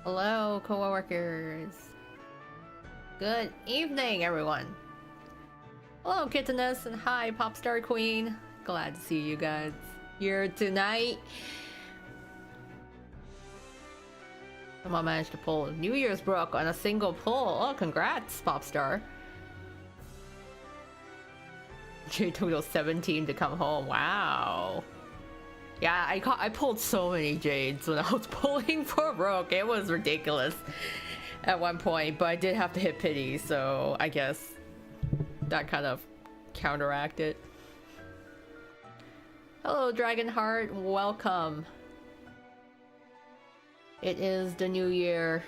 Hello, co-workers. Good evening, everyone. Hello, Kittiness, and hi, Popstar Queen. Glad to see you guys here tonight. Someone managed to pull New Year's Brook on a single pull. Oh, congrats, Popstar. It took those 17 to come home. Wow. Yeah, I pulled so many Jades when I was pulling for Brook. It was ridiculous at one point, but I did have to hit pity, so I guess that kind of counteracted. Hello, Dragonheart. Welcome. It is the new year.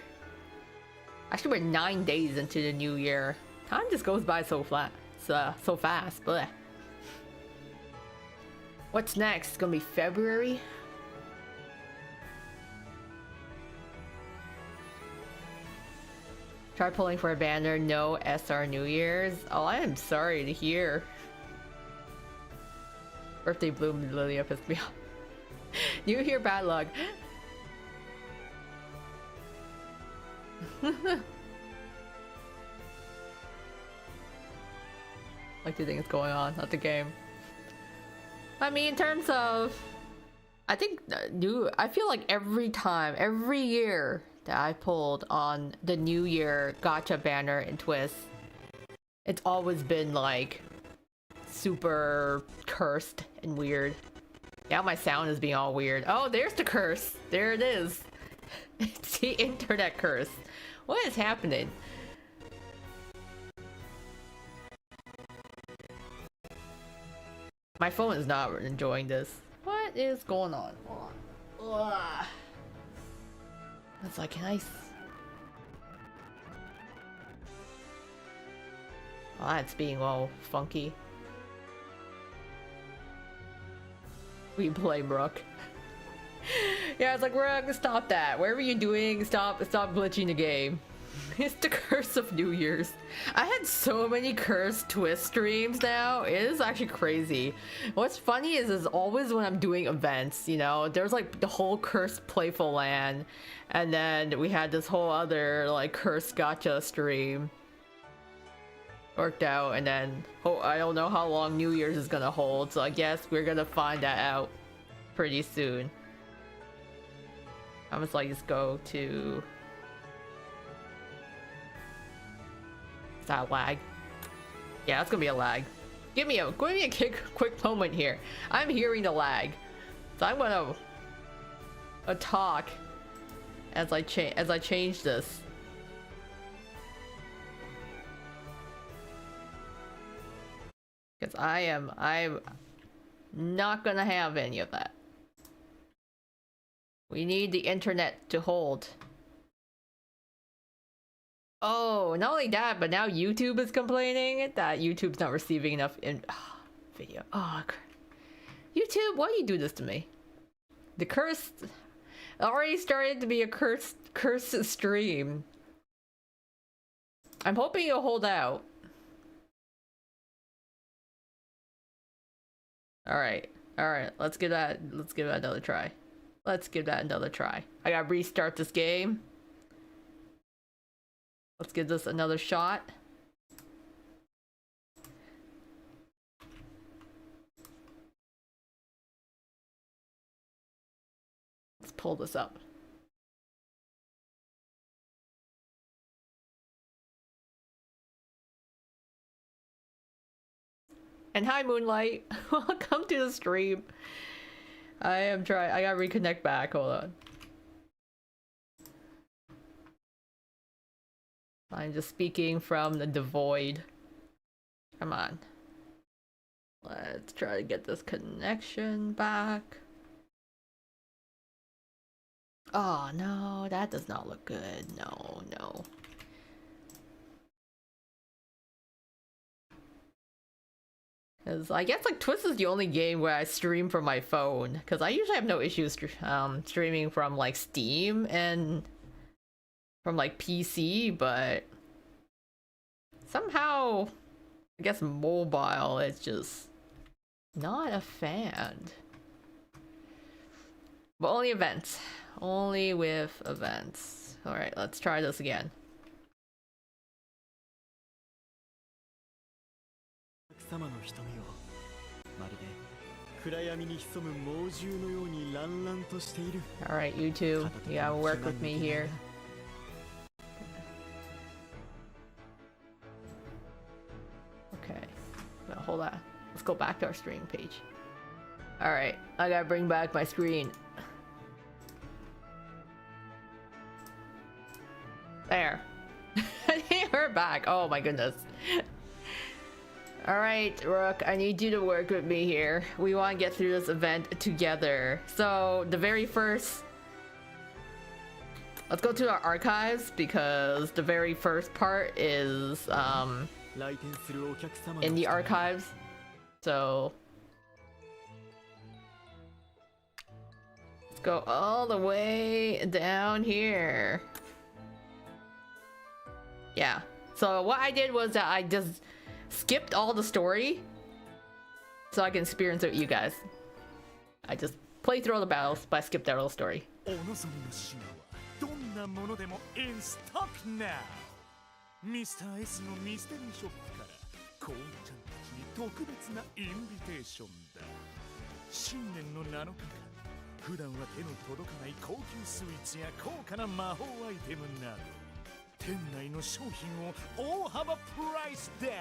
Actually, we're 9 days into the new year. Time just goes by so flat, so fast. Blech. What's next? It's gonna be February? Try pulling for a banner. No SR New Year's. Oh, I am sorry to hear. Birthday bloom Lilia pissed me off. New Year bad luck. What do you think is going on? Not the game. I mean, in terms of, I think I feel like every year that I pulled on the New Year Gacha banner and twist, it's always been like super cursed and weird. Yeah, my sound is being all weird. Oh, there's the curse. There it is. It's the internet curse. What is happening? My phone is not enjoying this. What is going on? Ugh. It's like nice. Oh, that's being all funky. We play Brook. Yeah, it's like we're not gonna stop that. Whatever you're doing, stop glitching the game. It's the curse of New Year's. I had so many cursed twist streams now. It is actually crazy. What's funny is always when I'm doing events, you know, there's like the whole cursed Playful Land, and then we had this whole other like cursed gacha stream. Worked out, and then I don't know how long New Year's is gonna hold, so I guess we're gonna find that out pretty soon. I'm just like, just go to... Is that a lag? Yeah, that's gonna be a lag. Give me a quick moment here. I'm hearing the lag, so I'm gonna talk as I change this. Because I'm not gonna have any of that. We need the internet to hold. Oh, not only that, but now YouTube is complaining that YouTube's not receiving enough video. Oh, YouTube, why do you do this to me? The curse already started to be a cursed stream. I'm hoping you'll hold out. All right, let's give that another try. Let's give that another try. I gotta restart this game. Let's give this another shot. Let's pull this up. And hi, Moonlight. Welcome to the stream. I gotta reconnect back. Hold on. I'm just speaking from the void. Come on. Let's try to get this connection back. Oh no, that does not look good. No. Cause I guess like Twist is the only game where I stream from my phone. Cause I usually have no issues streaming from like Steam and from like PC, but somehow I guess mobile it's just not a fan. But only events. Only with events. Alright, let's try this again. Alright, you two. You gotta work with me here. Okay. Well, hold on. Let's go back to our stream page. Alright, I gotta bring back my screen. There. We're back. Oh my goodness. Alright, Rook, I need you to work with me here. We want to get through this event together. So, the very first... Let's go to our archives, because the very first part is, in the archives. So... Let's go all the way down here. Yeah. So what I did was that I just skipped all the story so I can experience it with you guys. I just played through all the battles, but I skipped out all the story. Mr. S のミステリーショップからコウナちゃんたちに特別なインビテーションだ。新年の7日間、普段は手の届かない高級スイーツや高価な魔法アイテムなど店内の商品を大幅プライスダウン。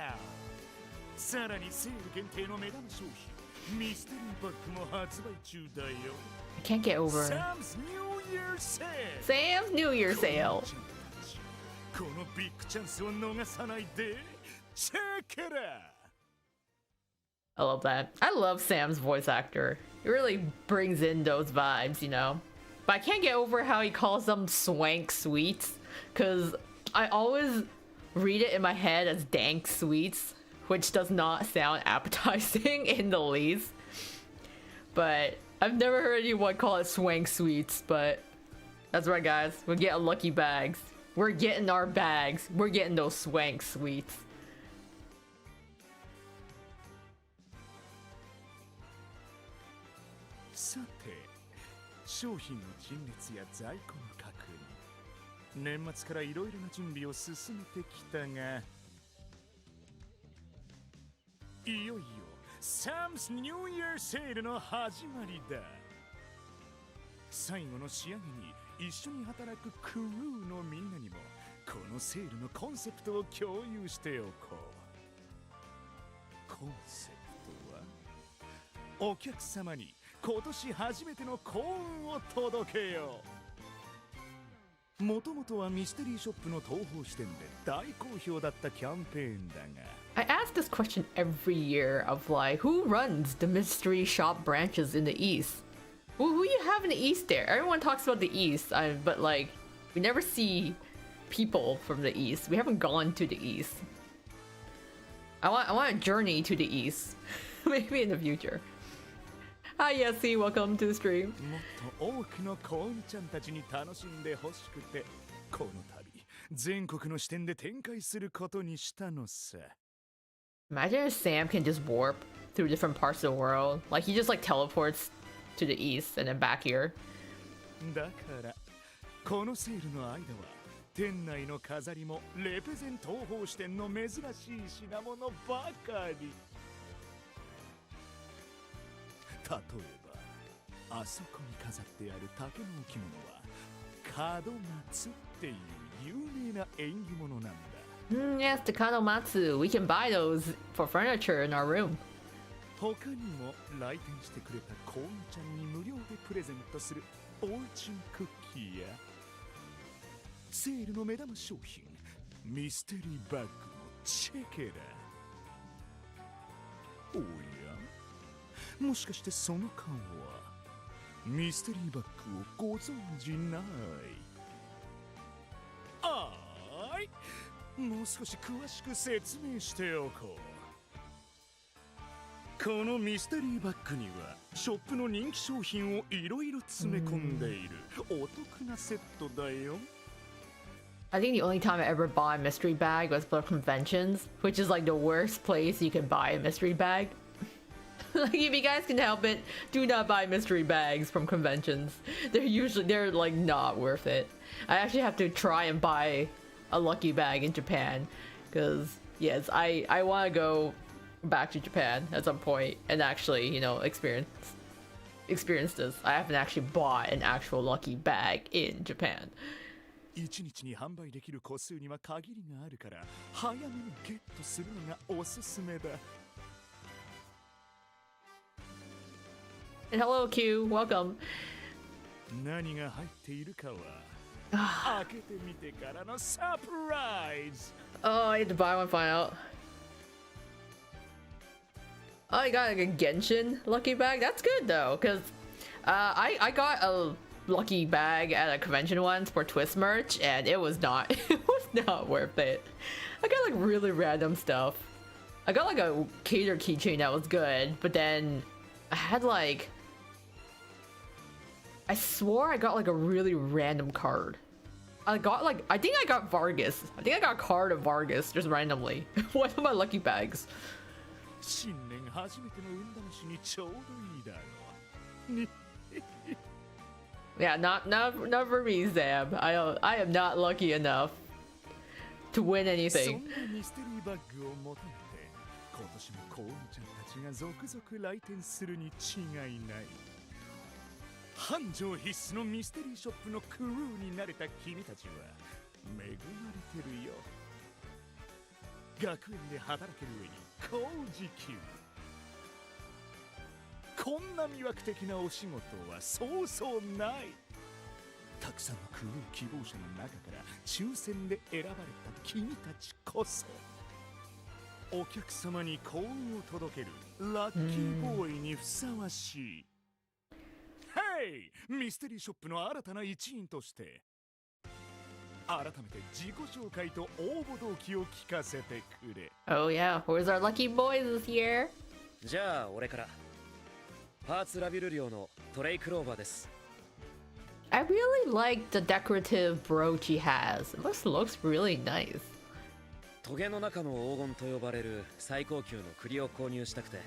さらにセール限定の目玉商品ミステリーバッグも発売中だよ。 I can't get over Sam's New Year Sale. Sam's New Year Sale. このビッグチャンスを逃さないで。Check it out. I love that. I love Sam's voice actor. It really brings in those vibes, you know. But I can't get over how he calls them swank sweets, because I always read it in my head as dank sweets, which does not sound appetizing in the least. But I've never heard anyone call it swank sweets, but that's right, guys. We're getting lucky bags. We're getting our bags. We're getting those swank sweets. さて、商品の陳列や在庫の確認、年末からいろいろな準備を進めてきたが、いよいよ Sam's New Year Sale の始まりだ。最後の仕上げに一緒に働くクルーのみんなにもこのセールのコンセプトを共有しておこう。コンセプトはお客様に今年初めての幸運を届けよう。もともとはミステリーショップの東宝支店で大好評だったキャンペーンだが、I ask this question every year of like, who runs the mystery shop branches in the East? Who you have in the East there? Everyone talks about the East, but like, we never see people from the East. We haven't gone to the East. I want a journey to the East. Maybe in the future. Hi, Yessie, welcome to the stream. もっと多くの幸運ちゃんたちに楽しんでほしくて、この度全国の支店で展開することにしたのさ。Imagine if Sam can just warp through different parts of the world. Like he just like teleports to the east and then back here. だから、このセールの間は店内の飾りもレペゼン東宝支店の珍しい品物ばかり。例えば、あそこに飾ってある竹の置物は門松っていう有名な縁起物なんだ。Yes, the Kanomatsu. We can buy those for furniture in our room. 他にも来店してくれた幸運ちゃんに無料でプレゼントするフォーチュンクッキーやセールの目玉商品ミステリーバッグもチェケラ。おや、もしかしてその顔はミステリーバッグをご存じない？あーい、もう少し詳しく説明しておこう。このミステリーバッグにはショップの人気商品をいろいろ詰め込んでいるお得なセットだよ。I think the only time I ever bought a mystery bag was for conventions, which is like the worst place you can buy a mystery bag. Like, if you guys can help it, do not buy mystery bags from conventions. They're like not worth it. I actually have to try and buy a lucky bag in Japan, because yes, I want to go back to Japan at some point and actually, you know, experience this. I haven't actually bought an actual lucky bag in Japan. 1日に販売できる個数には限りがあるから早めにゲットするのがおすすめだ。 And hello Q, welcome. 何が入っているかは開けてみてからのサプライズ。 Oh, I had to buy one, find out. Oh, you got like a Genshin lucky bag? That's good though, because I got a lucky bag at a convention once for Twist merch, and it was not worth it. I got like really random stuff. I got like a cater keychain that was good, but then I had like, I swore I got like a really random card. I think I got Vargas. I think I got a card of Vargas just randomly. One of my lucky bags. 新年初めての運試しにちょうどいいだろう。 Yeah, not for me, Zab. I am not lucky enough to win anything. そんなミステリーバッグを求めて今年もコウメちゃんたちが続々来店するに違いない。繁盛必須のミステリーショップのクルーになれた君たちは恵まれてるよ。学園で働ける上に高時給。こんな魅惑的なお仕事はそうそうない。たくさんのクルー希望者の中から抽選で選ばれた君たちこそお客様に幸運を届けるラッキーボーイにふさわしい。ヘイ！ミステリーショップの新たな一員として改めて自己紹介と応募動機を聞かせてくれ。 Oh yeah, where's our lucky boys this year? じゃあ俺からパーツラビル寮のトレイクローバーです。 I really like the decorative brooch he has. This looks really nice. トゲの中の黄金と呼ばれる最高級の栗を購入したくて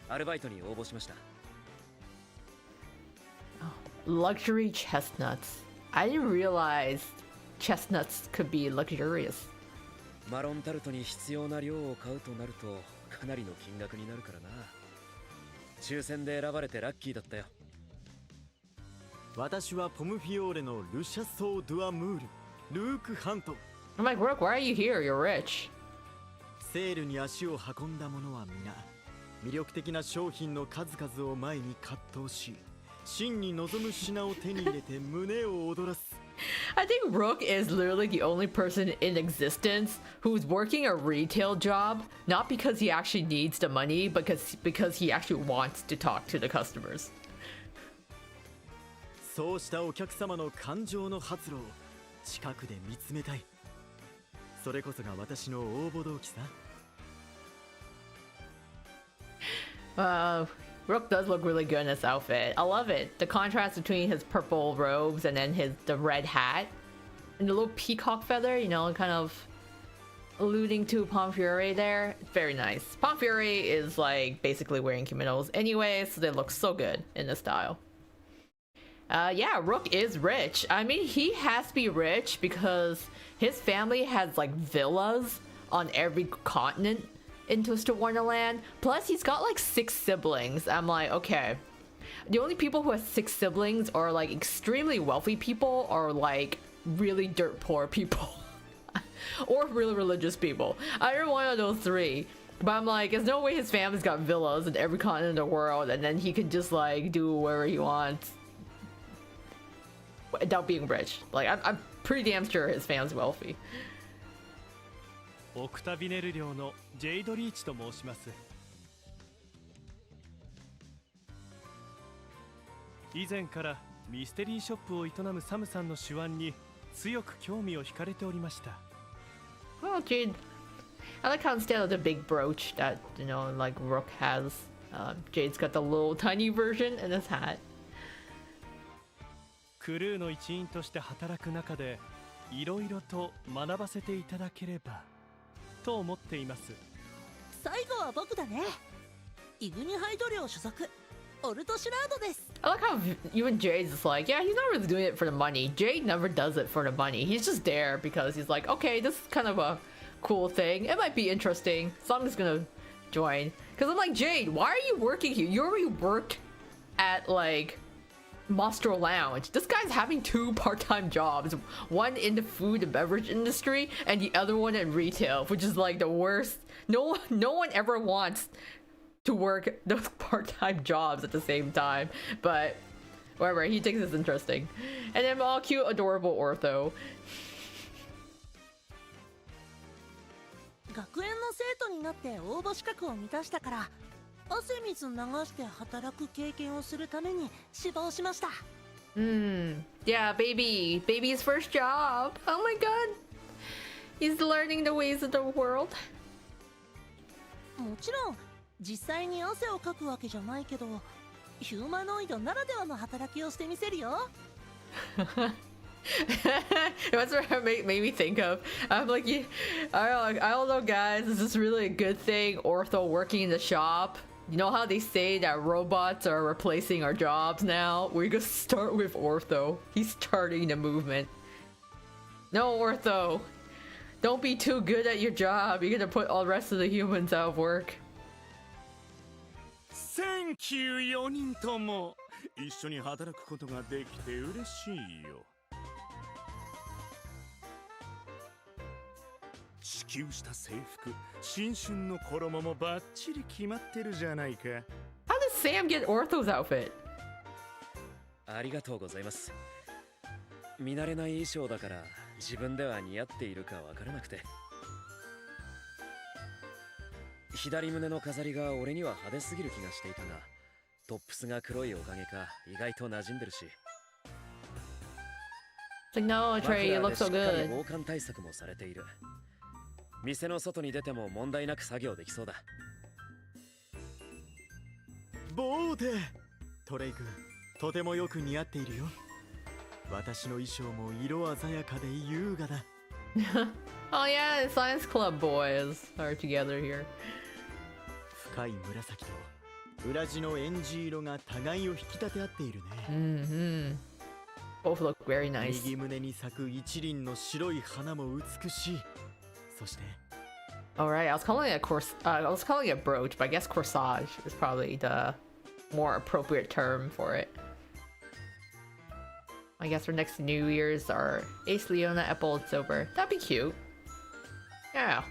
アルバイトに応募しました。 Luxury chestnuts. I didn't realize chestnuts could be luxurious. マロンタルトに必要な量を買うとなるとかなりの金額になるからな。抽選で選ばれてラッキーだったよ。私はポムフィオーレのルシャソー・ドゥアムール、ルーク・ハント。 I'm like, Rook, why are you here? You're rich. セールに足を運んだ者は皆魅力的な商品の数々を前に葛藤し真に望む品を手に入れて胸を躍らす。 I think Rook is literally the only person in existence who's working a retail job, not because he actually needs the money, because he actually wants to talk to the customers. そうしたお客様の感情の発露を近くで見つめたい。それこそが私の応募動機さ。Rook does look really good in this outfit. I love it. The contrast between his purple robes and then the red hat and the little peacock feather, you know, kind of alluding to Pomfury there. Very nice. Pomfury is like basically wearing kimonos anyway, so they look so good in this style. Yeah, Rook is rich. I mean, he has to be rich because his family has like villas on every continent in Twisted Wonderland. Plus, he's got like 6 siblings. I'm like, okay. The only people who have 6 siblings are like extremely wealthy people or like really dirt poor people. Or really religious people. Either one of those 3. But I'm like, there's no way his family's got villas in every continent in the world and then he can just like do whatever he wants without being rich. Like, I'm pretty damn sure his family's wealthy. オクタビネル寮のジェイドリーチと申します。以前からミステリーショップを営むサムさんの手腕に強く興味を惹かれておりました。 Oh, Jade. I like how instead of the big brooch that, you know, like Rook has, Jade's got the little tiny version in his hat. クルーの一員として働く中でいろいろと学ばせていただければと思っています。最後は僕だね。イグニハイド寮所属オルトシュラードです。 I like how even Jade's just like, yeah, he's not really doing it for the money. Jade never does it for the money. He's just there because he's like, okay, this is kind of a cool thing. It might be interesting, so I'm just gonna join. Because I'm like, Jade, why are you working here? You already worked at like Monster Lounge. This guy's having 2 part-time jobs, one in the food and beverage industry and the other one in retail, which is like the worst. No one ever wants to work those part-time jobs at the same time, but whatever, he thinks it's interesting. And then all cute, adorable Ortho. 学園の生徒になって応募資格を満たしたから汗水流して働く経験をするために志望しました。 Yeah, baby's first job. Oh my god, he's learning the ways of the world. もちろん実際に汗をかくわけじゃないけどヒューマノイドならではの働きをしてみせるよ。That's what it made me think of. I'm like, I don't know, guys. Is this really a good thing? Ortho working in the shop. You know how they say that robots are replacing our jobs now? We're gonna start with Ortho. He's starting the movement. No, Ortho. Don't be too good at your job. You're gonna put all the rest of the humans out of work. Thank you 4人とも一緒に働くことができて嬉しいよ。支給した制服、新春の衣もバッチリ決まってるじゃないか。How does Sam get Ortho's outfit? ありがとうございます。見慣れない衣装だから自分では似合っているかわからなくて。左胸の飾りが俺には派手すぎる気がしていたが、トップスが黒いおかげか意外と馴染んでるし。It's like, no, Trey, you look so しっかり good. 防寒対策もされている。店の外に出ても問題なく作業できそうだ。ボーテトレイ君、とてもよく似合っているよ。私の衣装も色鮮やかで優雅だ。Oh yeah, the Science Club boys are together here. 深い紫と裏地のエンジ色が互いを引き立て合っているね。Both look very nice. 右胸に咲く一輪の白い花も美しい。そして Alright, I was calling it I was calling it brooch, but I guess corsage is probably the more appropriate term for it. I guess for next New Year's are Ace, Leona, Apple, and Silver. That'd be cute. Yeah.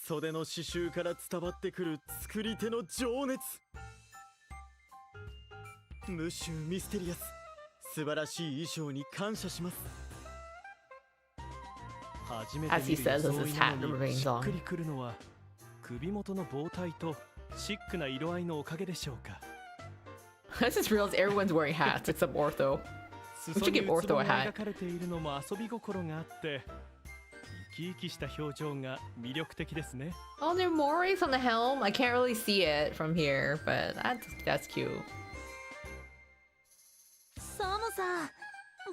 袖の刺繍から伝わってくる作り手の情熱。ムシュミステリアス。素晴らしい衣装に感謝します。初めて As he 見る says as 装 his い hat なの remains にしっくり on. くるのは首元の棒体とシックな色合いのおかげでしょうか。I just realized everyone's wearing hats except Ortho. 裾に give ウツ Ortho ボ a が hat. 描かれているのも遊び心があって生き生きした表情が魅力的ですね。 Oh, there are mores on the helm. I can't really see it from here, but that's cute. サムさん、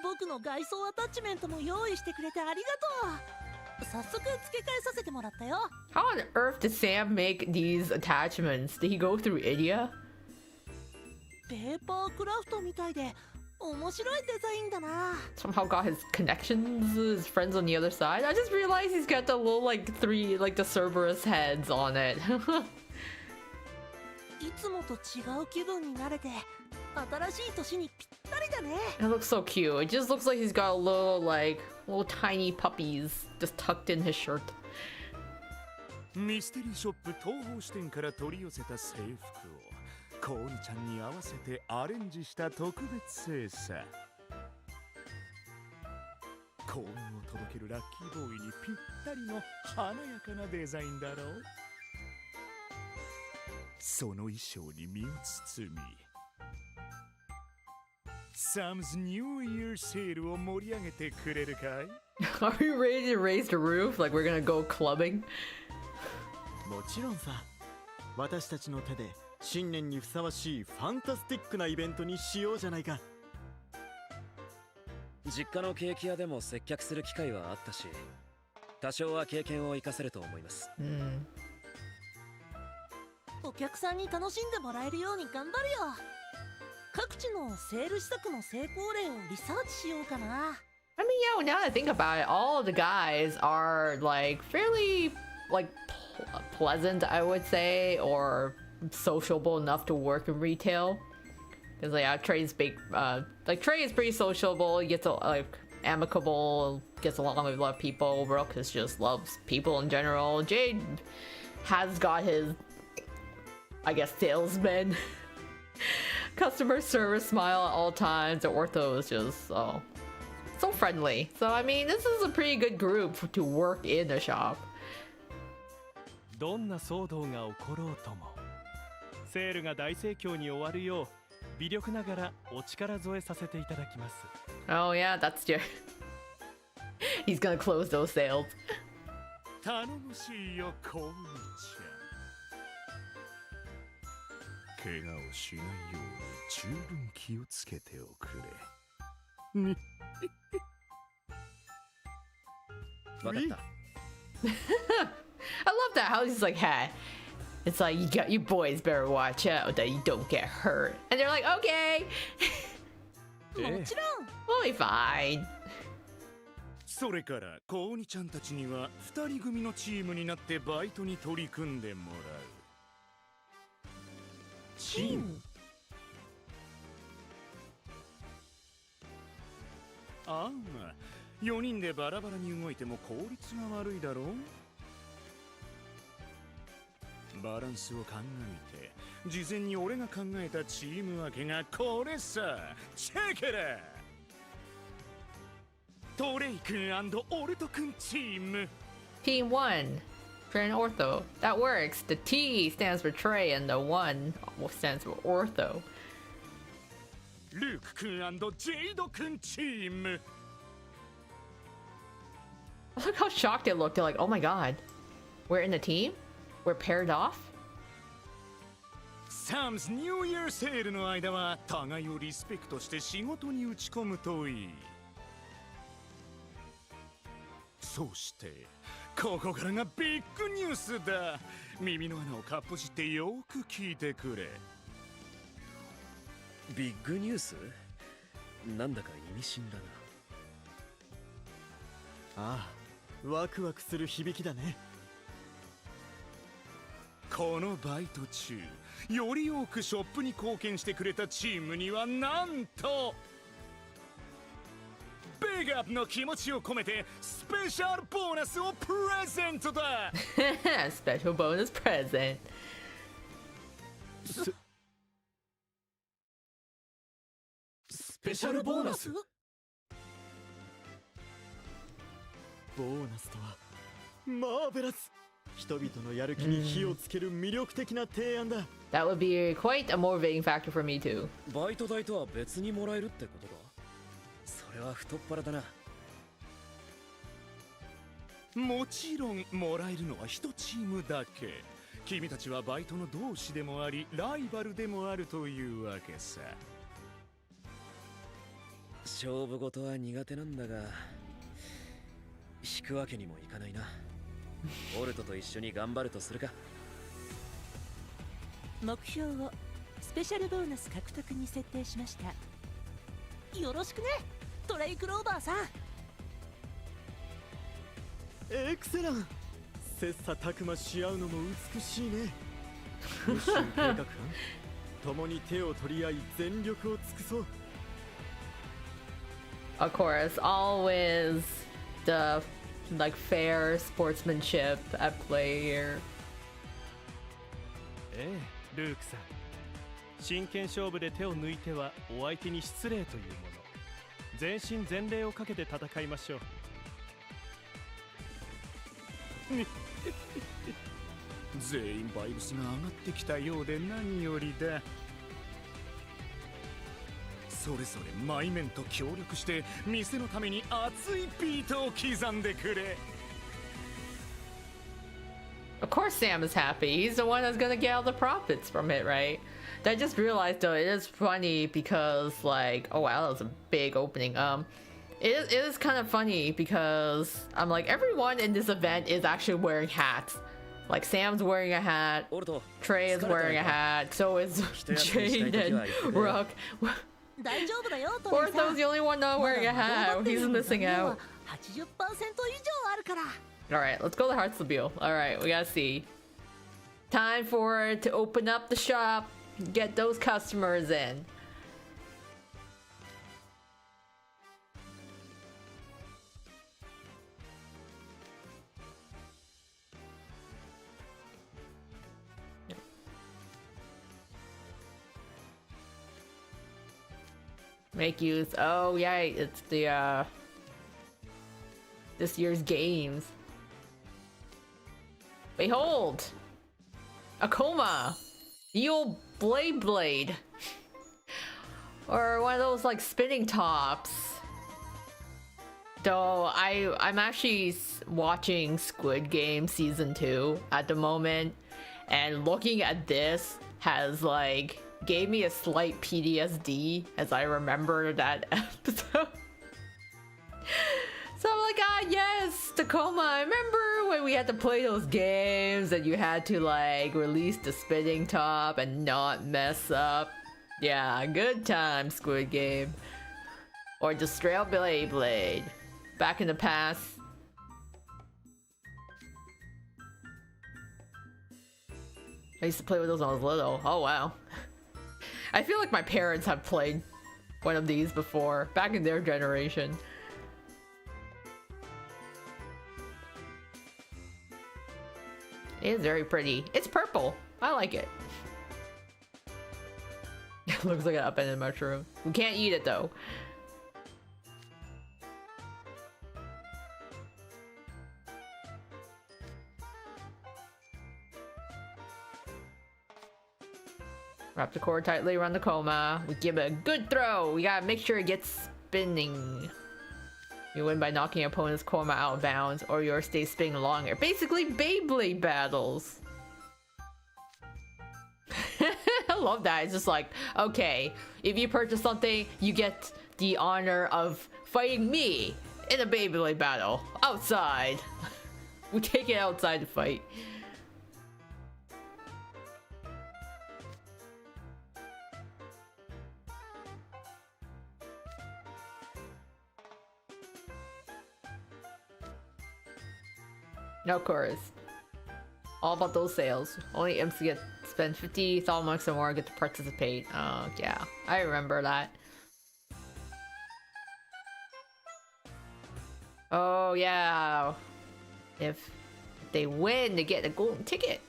僕の外装アタッチメントも用意してくれてありがとう。早速付け替えさせてもらったよ。 How on earth did Sam make these attachments? Did he go through India? ペーパークラフトみたいで面白いデザインだな。 Somehow got his connections, his friends on the other side. I just realized he's got the little like the Cerberus heads on it. いつもと違う気分になれて新しい年にぴったりだね。 It looks so cute. It just looks like he's got little tiny puppies just tucked in his shirt. ミステリーショップ東宝支店から取り寄せた制服をコウニちゃんに合わせてアレンジした特別製さ。幸運を届けるラッキーボーイにぴったりの華やかなデザインだろう。その衣装に身を包みサムズニューイヤーセールを盛り上げてくれるかい？ Are we ready to raise the roof? Like we're gonna go clubbing? もちろんさ。私たちの手で新年にふさわしいファンタスティックなイベントにしようじゃないか。実家のケーキ屋でも接客する機会はあったし、多少は経験を生かせると思います。客さんに楽しんでもらえるように頑張るよ。各地のセール施策の成功例をリサーチしようかな。I mean, yeah, now that I think about it, all the guys are like fairly like pleasant, I would say, or sociable enough to work in retail. Because like Trey's big, like Trey is pretty sociable. He gets like amicable, gets along with a lot of people. Brooke just loves people in general. Jade has got his, I guess, salesman, customer service smile at all times. The Ortho is just so friendly. So I mean, this is a pretty good group to work in the shop. どんな騒動が起ころうともセールが大盛況に終わるよう微力ながらお力添えさせていただきます。 Oh yeah, that's your he's gonna close those sales. 頼もしいよコウニちゃん。怪我をしないように十分気をつけておくれ。ね。わかった。I love that how he's like, hey, it's like you boys better watch out that you don't get hurt. And they're like, okay. もちろん。We'll be fine. それからコウニちゃんたちには2人組のチームになってバイトに取り組んでもらう。チーム？ああ、4人でバラバラに動いても効率が悪いだろう。バランスを考えて事前に俺が考えたチーム分けがこれさ。チェケラトレイ君&オルト君チーム。 Team 1, Trey and Ortho. That works. The T stands for Trey and the 1 stands for Ortho. ルーク君&ジェイド君チーム。 Look how shocked they looked. They're like, oh my god, we're in a team? We're paired off? サムズニューイヤーセールの間は互いをリスペクトして仕事に打ち込むといい。そしてここからがビッグニュースだ。耳の穴をかっぽじってよく聞いてくれ。ビッグニュース？なんだか意味深だな。ああ、ワクワクする響きだね。このバイト中より多くショップに貢献してくれたチームにはなんとビッグアップの気持ちを込めてスペシャルボーナスをプレゼントだ。Special bonus present. スペシャルボーナス？ボーナスとはマーベラス。人々のやる気に火をつける魅力的な提案だ。That would be quite a motivating factor for me too. バイト代とは別にもらえるってことか。それは太っ腹だな。もちろんもらえるのは1チームだけ。君たちはバイトの同志でもありライバルでもあるというわけさ。勝負事は苦手なんだが引くわけにもいかないな。オルトと一緒に頑張るとするか。目標をスペシャルボーナス獲得に設定しました。よろしくね、トレイクローバーさん。エクセラン。切磋琢磨し合うのも美しいね。無心計画班、共に手を取り合い全力を尽くそう。Of course, always the like fair sportsmanship at play here. ええ、ルークさん。真剣勝負で手を抜いてはお相手に失礼というもの。全身全霊をかけて戦いましょう。全員バイブスが上がってきたようで何よりだ。それぞれマイメンと協力して店のために熱いビートを刻んでくれ。 Of course Sam is happy. He's the one that's gonna get all the profits from it, right? I just realized though, it is funny because like, oh wow, that was a big opening. It is kind of funny because I'm like, everyone in this event is actually wearing hats. Like Sam's wearing a hat, オルト Trey is wearing a hat, so is Jade and Rook. 大丈夫だよトニーさ Ortho's ん the only one not まだ wearing a 魔導バッ hat. テリ He's ーの missing 残量 out. は 80% 以上あるから Alright, let's go to Heartsville. Alright, we gotta see. Time for it to open up the shop, get those customers in. Make use. Oh yeah, it's the this year's games. Behold! Akoma! The old beyblade! Or one of those like spinning tops. Though I'm actually watching Squid Game season 2 at the moment, and looking at this has like gave me a slight PTSD as I remember that episode. So I'm like, ah, yes, Tacoma. I remember when we had to play those games and you had to like release the spinning top and not mess up. Yeah, good time, Squid Game. Or just straight up Beyblade. Back in the past. I used to play with those when I was little. Oh wow. I feel like my parents have played one of these before, back in their generation. It is very pretty. It's purple. I like it. It looks like an upended mushroom. We can't eat it though. Wrap the cord tightly around the coma. We give it a good throw. We gotta make sure it gets spinning. You win by knocking your opponent's coma out of bounds, or yours stays spinning longer. Basically, Beyblade battles. I love that. It's just like, okay, if you purchase something, you get the honor of fighting me in a Beyblade battle outside. We take it outside to fight. Of course. All about those sales. Only imps get spend 50 thought marks or more get to participate. Oh yeah, I remember that. Oh yeah. If they win, they get a golden ticket.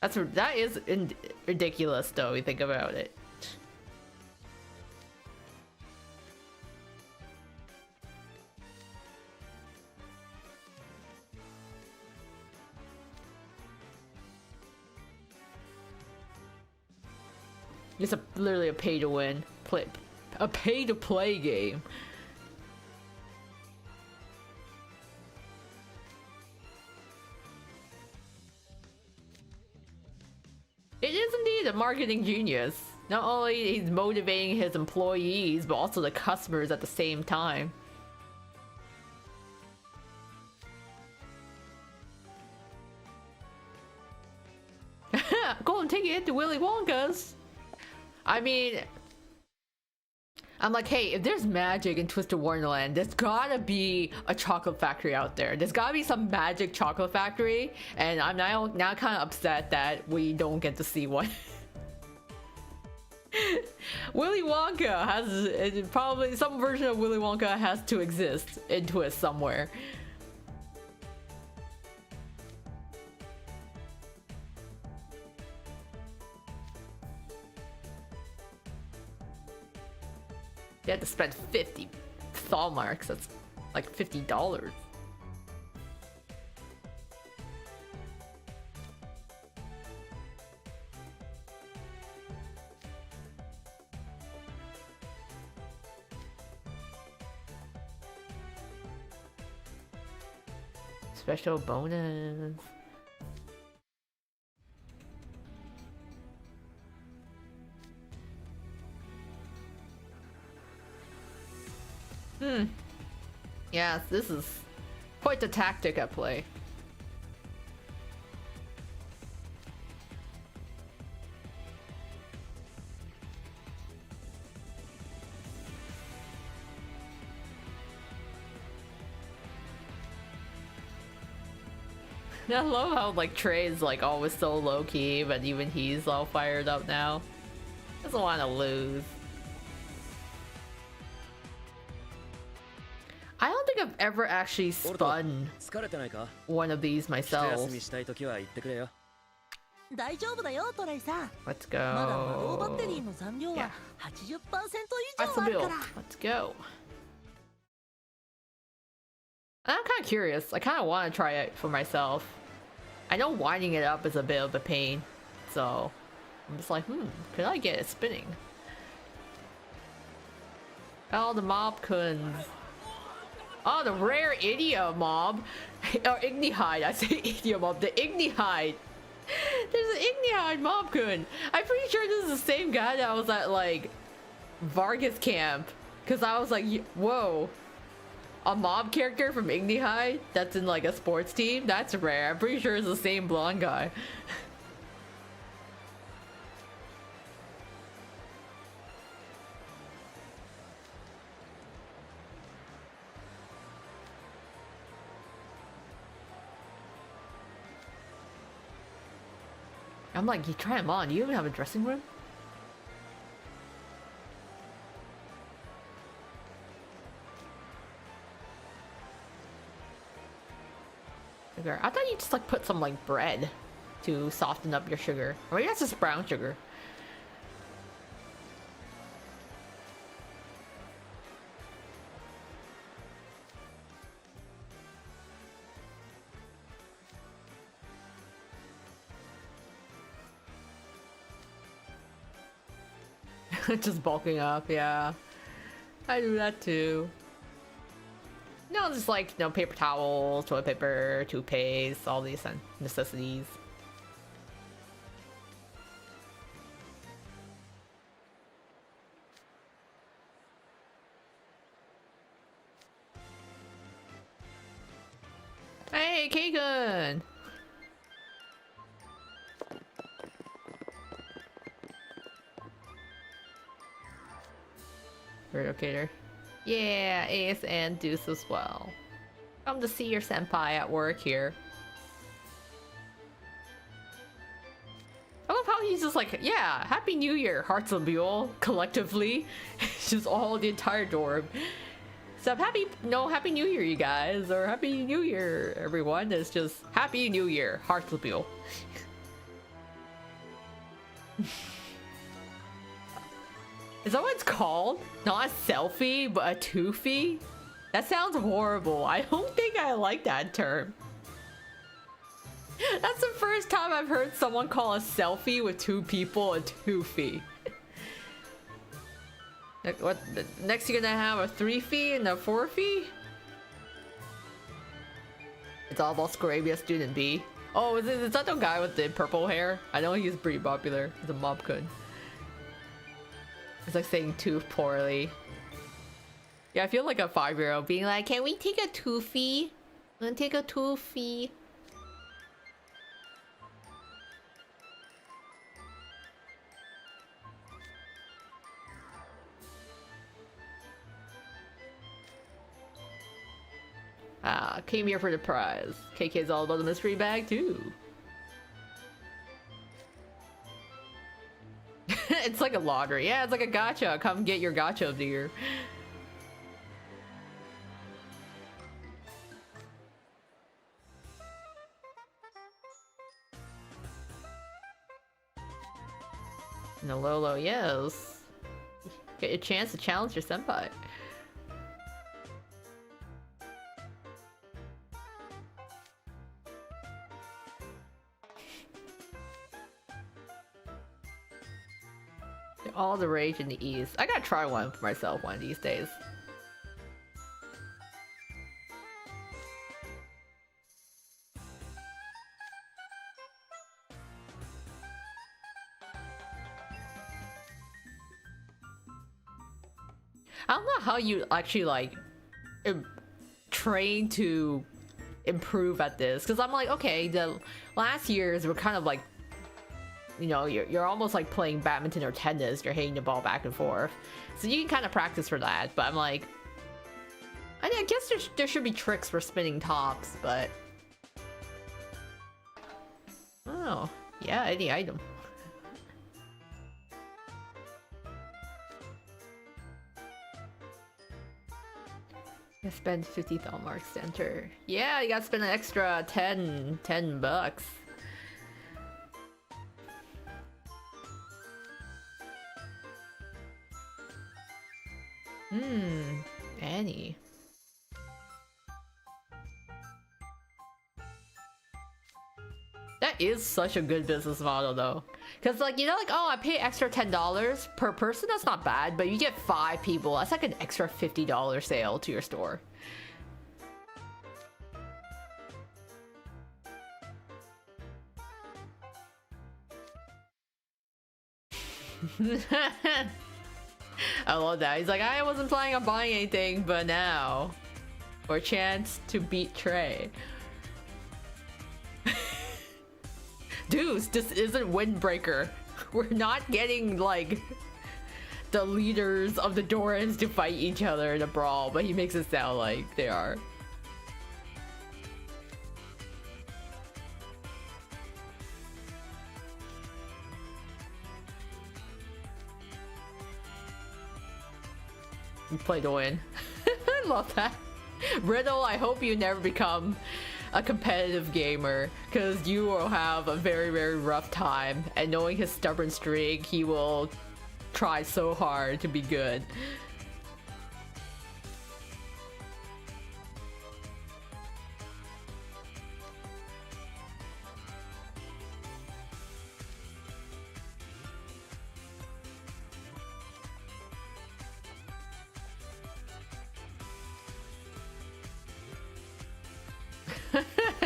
That is ridiculous though, you think about it. It's literally a pay-to-win, a pay-to-play game. It is indeed a marketing genius. Not only he's motivating his employees, but also the customers at the same time. Go and take it to Willy Wonka's. I mean, I'm like, hey, if there's magic in Twisted Wonderland, there's gotta be a chocolate factory out there. There's gotta be some magic chocolate factory, and I'm now kind of upset that we don't get to see one. Willy Wonka has probably some version of Willy Wonka has to exist in Twist somewhere. You had to spend 50 thaw marks. That's like $50. Special bonus. Yes, this is quite the tactic at play. I love how like Trey's like always so low key, but even he's all fired up now. Doesn't want to lose. I don't think I've ever actually spun 疲れてないか one of these 一 myself. 休みしたいときは言ってくれよ大丈夫だよトレイさん。 Let's まだ魔導バッテリ go. ーの残量 Yeah. は 80% 以 That's 上 the ある build. から。 Let's go. I'm kind of curious. I kind of want to try it for myself. I know winding it up is a bit of a pain, so I'm just like, could I get it spinning? Oh, the mob coons. Oh, the rare Idia mob. Or Ignihide. I say Idia mob. The Ignihide. There's an Ignihide mob coon. I'm pretty sure this is the same guy that was at, like, Vargas camp. Because I was like, whoa. A mob character from Ignihide that's in, like, a sports team? That's rare. I'm pretty sure it's the same blonde guy. I'm like, you try them on. Do you even have a dressing room? Sugar. I thought you just like put some like bread to soften up your sugar. Or maybe that's just brown sugar. Just bulking up, yeah. I do that too. No, just like, you know, paper towels, toilet paper, toothpaste, all these necessities. Hey, Kagan! Relocator. Yeah, Ace and Deuce as well. Come to see your senpai at work here. I love how he's just like, yeah, Happy New Year, Hearts of Buell, collectively. It's just all the entire dorm. So Happy New Year, you guys, or Happy New Year, everyone. It's just Happy New Year, Hearts of Buell. Is that what it's called? Not a selfie, but a toofy? That sounds horrible. I don't think I like that term. That's the first time I've heard someone call a selfie with two people a toofy. Like, what? Next you're gonna have a 3-fee and a 4-fee? It's all about Scarabius Student B. Oh, is that the guy with the purple hair? I know he's pretty popular. He's a mob coon. It's like saying tooth poorly. Yeah, I feel like a 5-year-old being like, can we take a toofy? I'm gonna take a toofy. Ah, came here for the prize. KK's all about the mystery bag too. It's like a lottery. Yeah, it's like a gacha. Come get your gacha of the year. No Lolo, yes. Get your chance to challenge your senpai. All the rage in the East. I gotta try one for myself one of these days. I don't know how you actually like train to improve at this, because I'm like, okay, the last years were kind of like, you know, you're almost like playing badminton or tennis. You're hitting the ball back and forth, so you can kind of practice for that. But I'm like, I guess there should be tricks for spinning tops, but oh yeah, any item. You spend 50 Thalmark Center. Yeah, you gotta spend an extra 10 bucks. Annie. That is such a good business model though. Cause like, you know, like, oh, I pay extra $10 per person, that's not bad, but you get 5 people, that's like an extra $50 sale to your store. I love that. He's like, I wasn't planning on buying anything, but now. For a chance to beat Trey. Dudes, this isn't Windbreaker. We're not getting, like, the leaders of the Dorans to fight each other in a brawl, but he makes it sound like they are. Play to win. I love that. Riddle, I hope you never become a competitive gamer, because you will have a very, very rough time, and knowing his stubborn streak, he will try so hard to be good.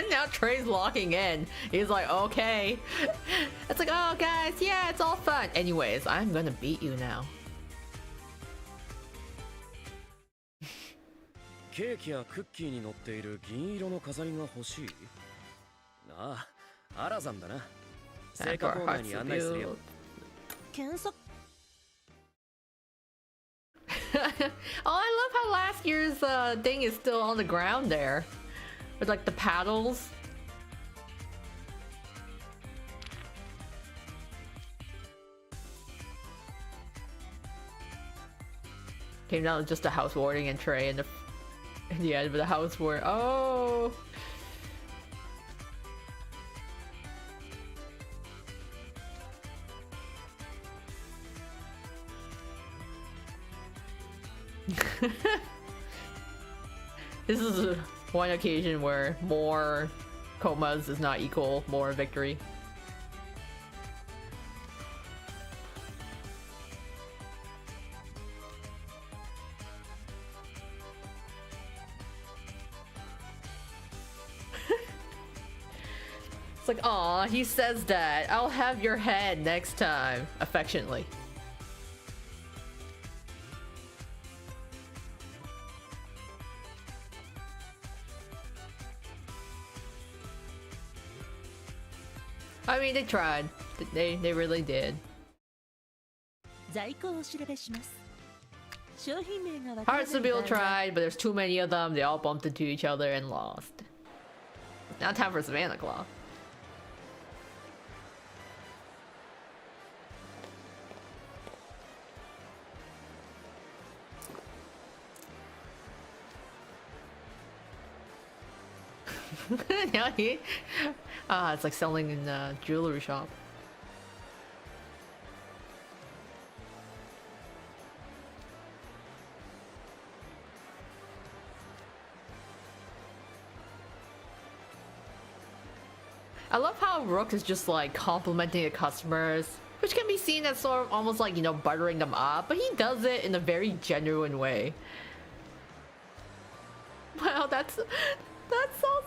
Now Trey's locking in. He's like, okay. It's like, oh guys, yeah, it's all fun. Anyways, I'm gonna beat you now. ケーキやクッキーに乗っている銀色の飾りが欲しい。ああ、アラザンだな。聖火コーナーに案内するよ。検索 Oh, I love how last year's thing is still on the ground there. With like the paddles. Came down to just a house warding and Trey in the end of the house ward. Oh! This is one occasion where more comas does not equal more victory. It's like, aw, he says that. I'll have your head next time. Affectionately. I mean, they tried. They really did. 在庫をお調べします。商品名がわからない Hearts of Bill tried, but there's too many of them. They all bumped into each other and lost. Now time for Savannah Claw. Now he, it's like selling in a jewelry shop. I love how Rook is just like complimenting the customers, which can be seen as sort of almost like, you know, buttering them up, but he does it in a very genuine way. Wow, that's so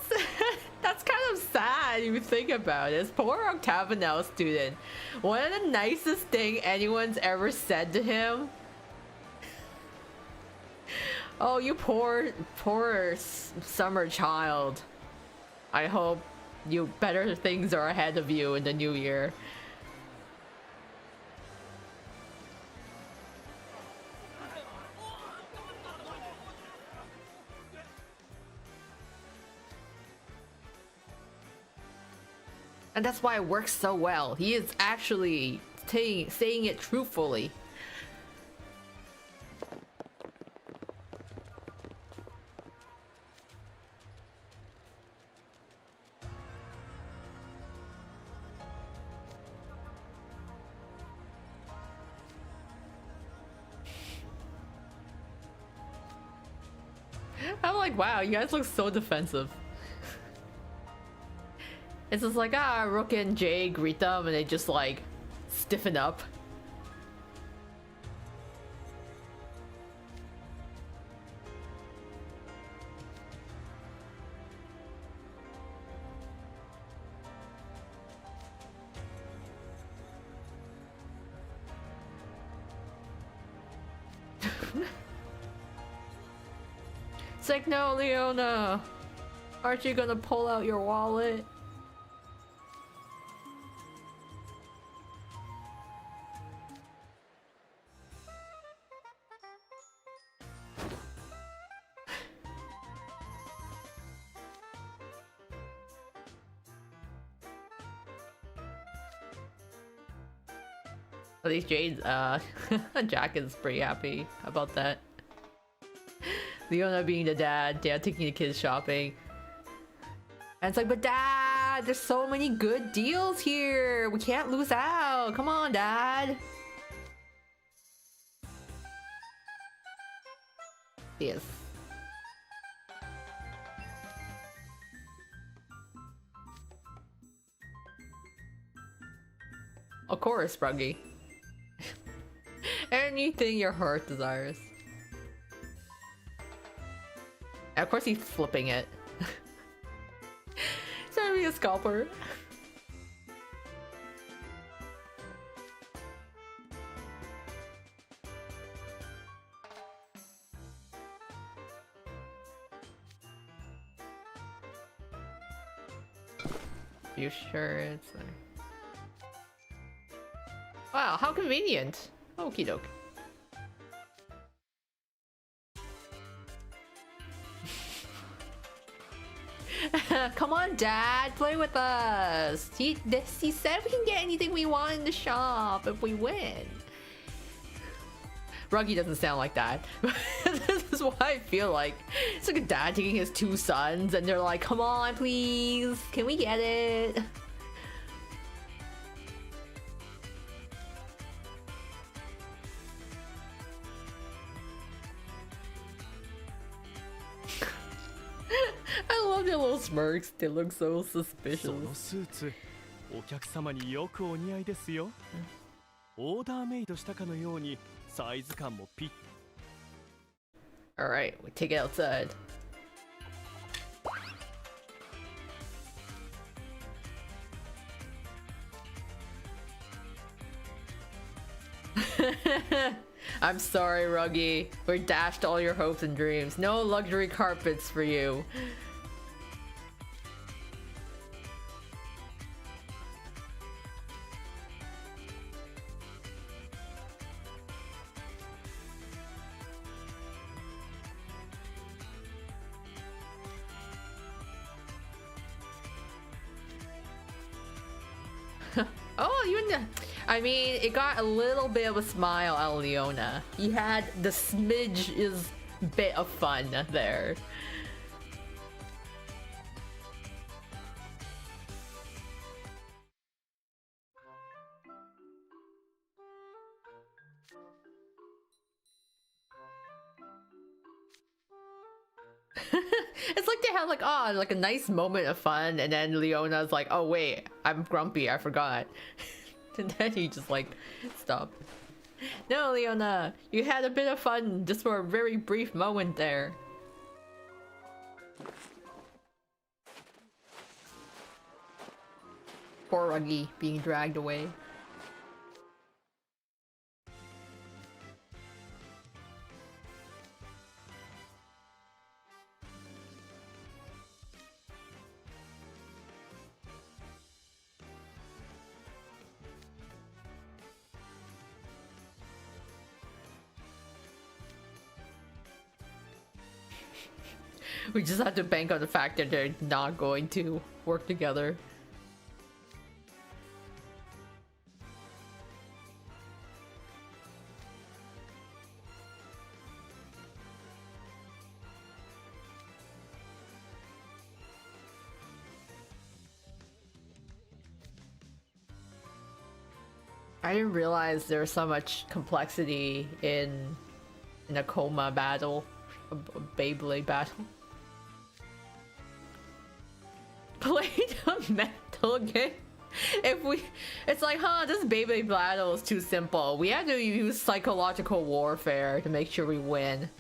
sad. That's kind of sad if you think about it. This poor Octagonal student. One of the nicest thing anyone's ever said to him. Oh, you poor summer child. I hope better things are ahead of you in the new year. And that's why it works so well. He is actually saying it truthfully. I'm like, wow, you guys look so defensive. It's just like, Rook and Jay greet them and they just like stiffen up. It's like, no, Leona, aren't you gonna pull out your wallet? At least Jade's Jack is pretty happy about that. Leona being the dad taking the kids shopping. And it's like, but Dad, there's so many good deals here. We can't lose out. Come on, Dad. Yes. Of course, Bruggy. Anything your heart desires. And of course he's flipping it. He's trying to be a scalper. You sure it's wow, how convenient. Okie doke. Come on, Dad, play with us. He said we can get anything we want in the shop if we win. Ruggy doesn't sound like that. This is what I feel like. It's like a dad taking his two sons and they're like, come on, please. Can we get it? I love their little smirks. They look so suspicious. そのスーツ、お客様によくお似合いですよ。オーダーメイドしたかのようにサイズ感もピッ。Alright, we take it outside. I'm sorry, Ruggy. We dashed all your hopes and dreams. No luxury carpets for you. Oh, even I mean, it got a little bit of a smile out of Leona. He had the smidge is bit of fun there. It's like they had like, oh, like a nice moment of fun, and then Leona's like, oh wait, I'm grumpy, I forgot. And then he just like stopped. No, Leona, you had a bit of fun just for a very brief moment there. Poor Ruggy being dragged away. We just have to bank on the fact that they're not going to work together. I didn't realize there was so much complexity in a coma battle, a Beyblade battle. Played a mental game. It's like, huh, this Beyblade battle is too simple. We had to use psychological warfare to make sure we win.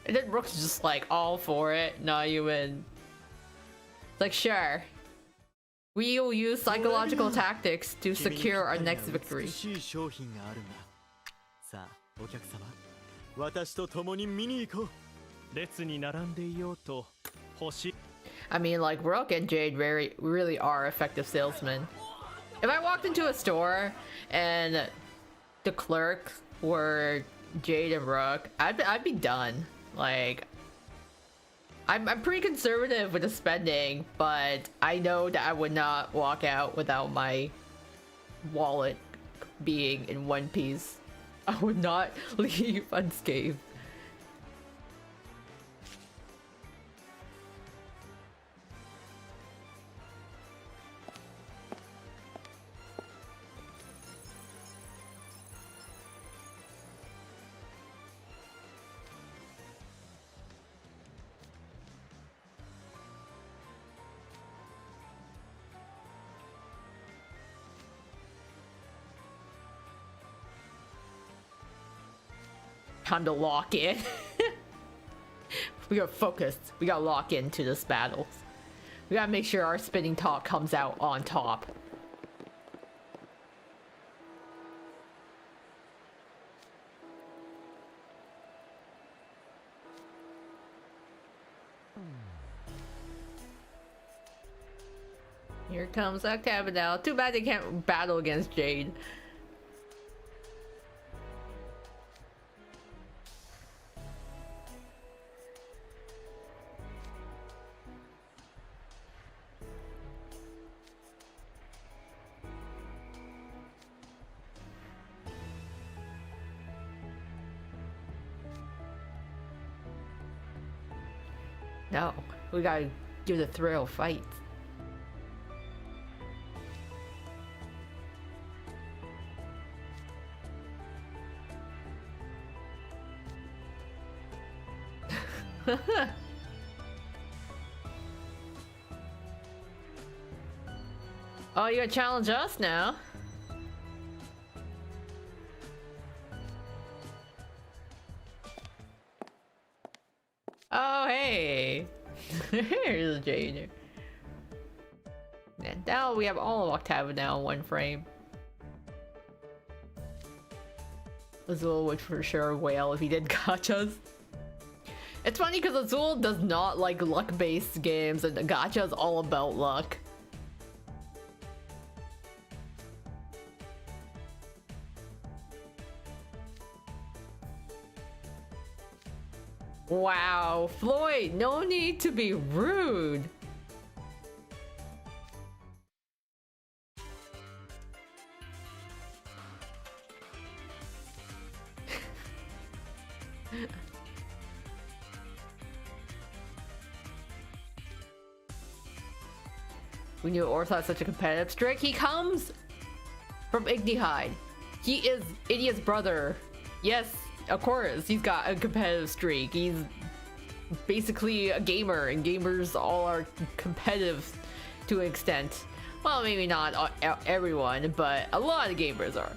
And then Rook's just like all for it, not even. Like, sure. We will use psychological tactics to secure our next victory. 美しい商品があるんだ。さあ、お客様、私と共に見に行こう。列に並んでいようと星。I mean, like, Rook and Jade really are effective salesmen. If I walked into a store and the clerks were Jade and Rook, I'd be done. Like, I'm pretty conservative with the spending, but I know that I would not walk out without my wallet being in one piece. I would not leave unscathed. Time to lock in. We gotta focus. We gotta lock into this battle. We gotta make sure our spinning top comes out on top. Here comes Octavian. Too bad they can't battle against Jade. No, we gotta do the thrill fight. Oh, you gonna challenge us now? Oh, hey! Here's Jade. And now we have all of Octavia now in one frame. Azul would for sure wail if he did gachas. It's funny because Azul does not like luck-based games, and gacha is all about luck. Wow, Floyd, no need to be rude. We knew Orth had such a competitive streak. He comes from Ignihide. He is Idiot's brother. Yes, of course, he's got a competitive streak. He's basically a gamer, and gamers all are competitive to an extent. Well, maybe not everyone, but a lot of gamers are.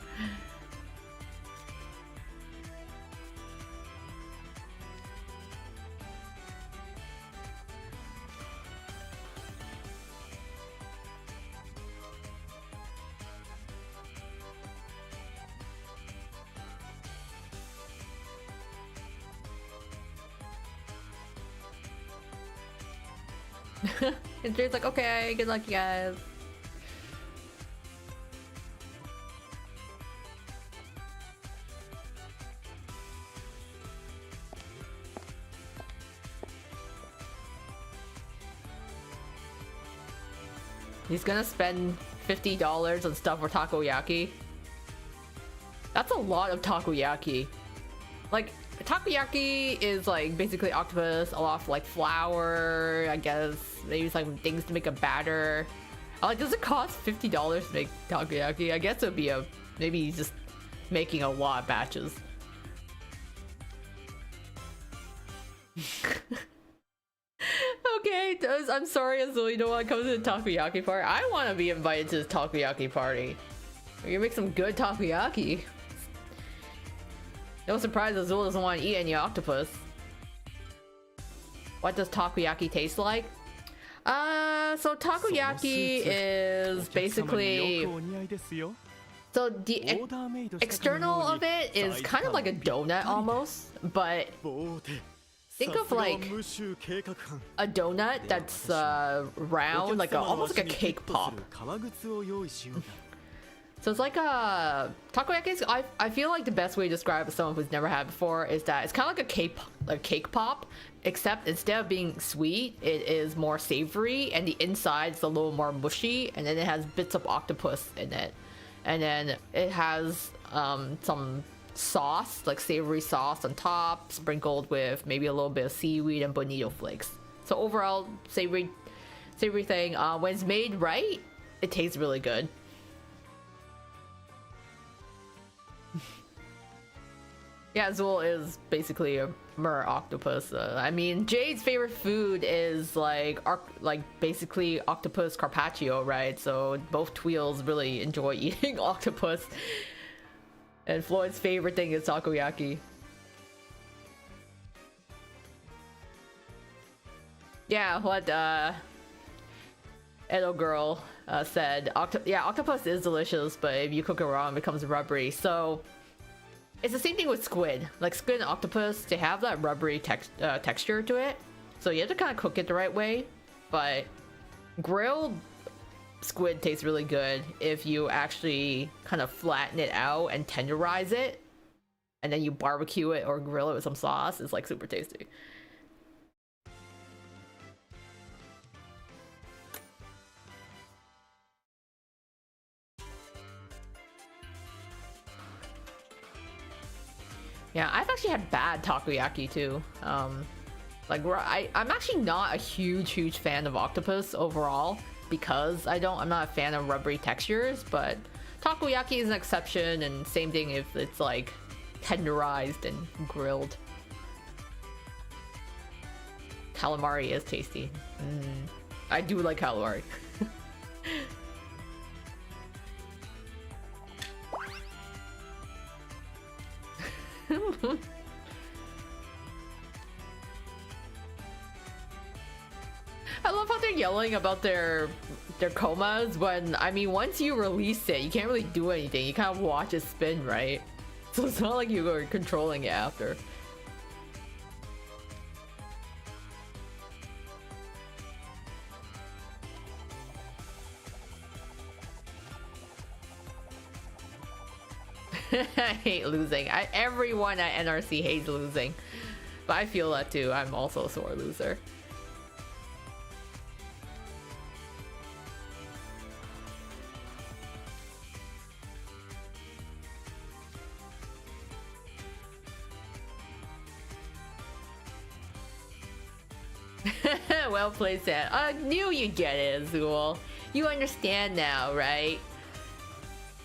And Jade's like, okay, good luck, you guys. He's gonna spend $50 on stuff for takoyaki. That's a lot of takoyaki. Like, takoyaki is like basically octopus, a lot of like flour, I guess. Maybe some things to make a batter. I'm like, does it cost $50 to make takoyaki? I guess it would be maybe he's just making a lot of batches. Okay, I'm sorry, Azul, you don't want to come to the takoyaki party? I want to be invited to the takoyaki party. We can make some good takoyaki. No surprise Azul doesn't want to eat any octopus. What does takoyaki taste like? So takoyaki is basically... So the external of it is kind of like a donut almost, but think of like a donut that's round, like almost like a cake pop. So it's like a takoyaki. I feel like the best way to describe it to someone who's never had it before is that it's kind of like a cake pop, except instead of being sweet, it is more savory, and the inside's a little more mushy, and then it has bits of octopus in it, and then it has some sauce, like savory sauce on top, sprinkled with maybe a little bit of seaweed and bonito flakes. So overall, savory thing. When it's made right, it tastes really good. Yeah, Azul is basically a mer octopus. I mean, Jade's favorite food is like basically octopus carpaccio, right? So both Tweels really enjoy eating octopus. And Floyd's favorite thing is takoyaki. Yeah, what Edo Girl said. Octopus is delicious, but if you cook it wrong, it becomes rubbery. So it's the same thing with squid. Like squid and octopus, they have that rubbery texture to it. So you have to kind of cook it the right way. But grilled squid tastes really good if you actually kind of flatten it out and tenderize it. And then you barbecue it or grill it with some sauce. It's like super tasty. Yeah, I've actually had bad takoyaki too. I'm actually not a huge fan of octopus overall because I'm not a fan of rubbery textures, but takoyaki is an exception, and same thing if it's like tenderized and grilled. Calamari is tasty. I do like calamari. I love how they're yelling about their comas when, I mean, once you release it, you can't really do anything. You kind of watch it spin, right? So it's not like you are controlling it after. I hate losing. Everyone at NRC hates losing. But I feel that too. I'm also a sore loser. Well played, Sam. I knew you'd get it, Azul. You understand now, right?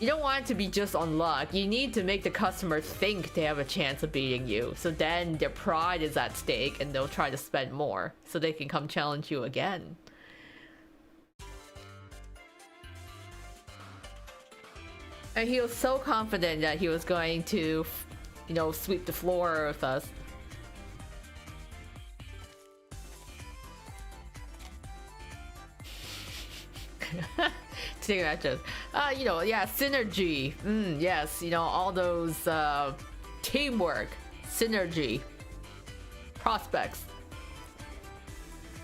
You don't want it to be just on luck. You need to make the customer think they have a chance of beating you. So then their pride is at stake and they'll try to spend more so they can come challenge you again. And he was so confident that he was going to, you know, sweep the floor with us. Take matches. You know, yeah, synergy. Yes, you know, all those teamwork, synergy, prospects.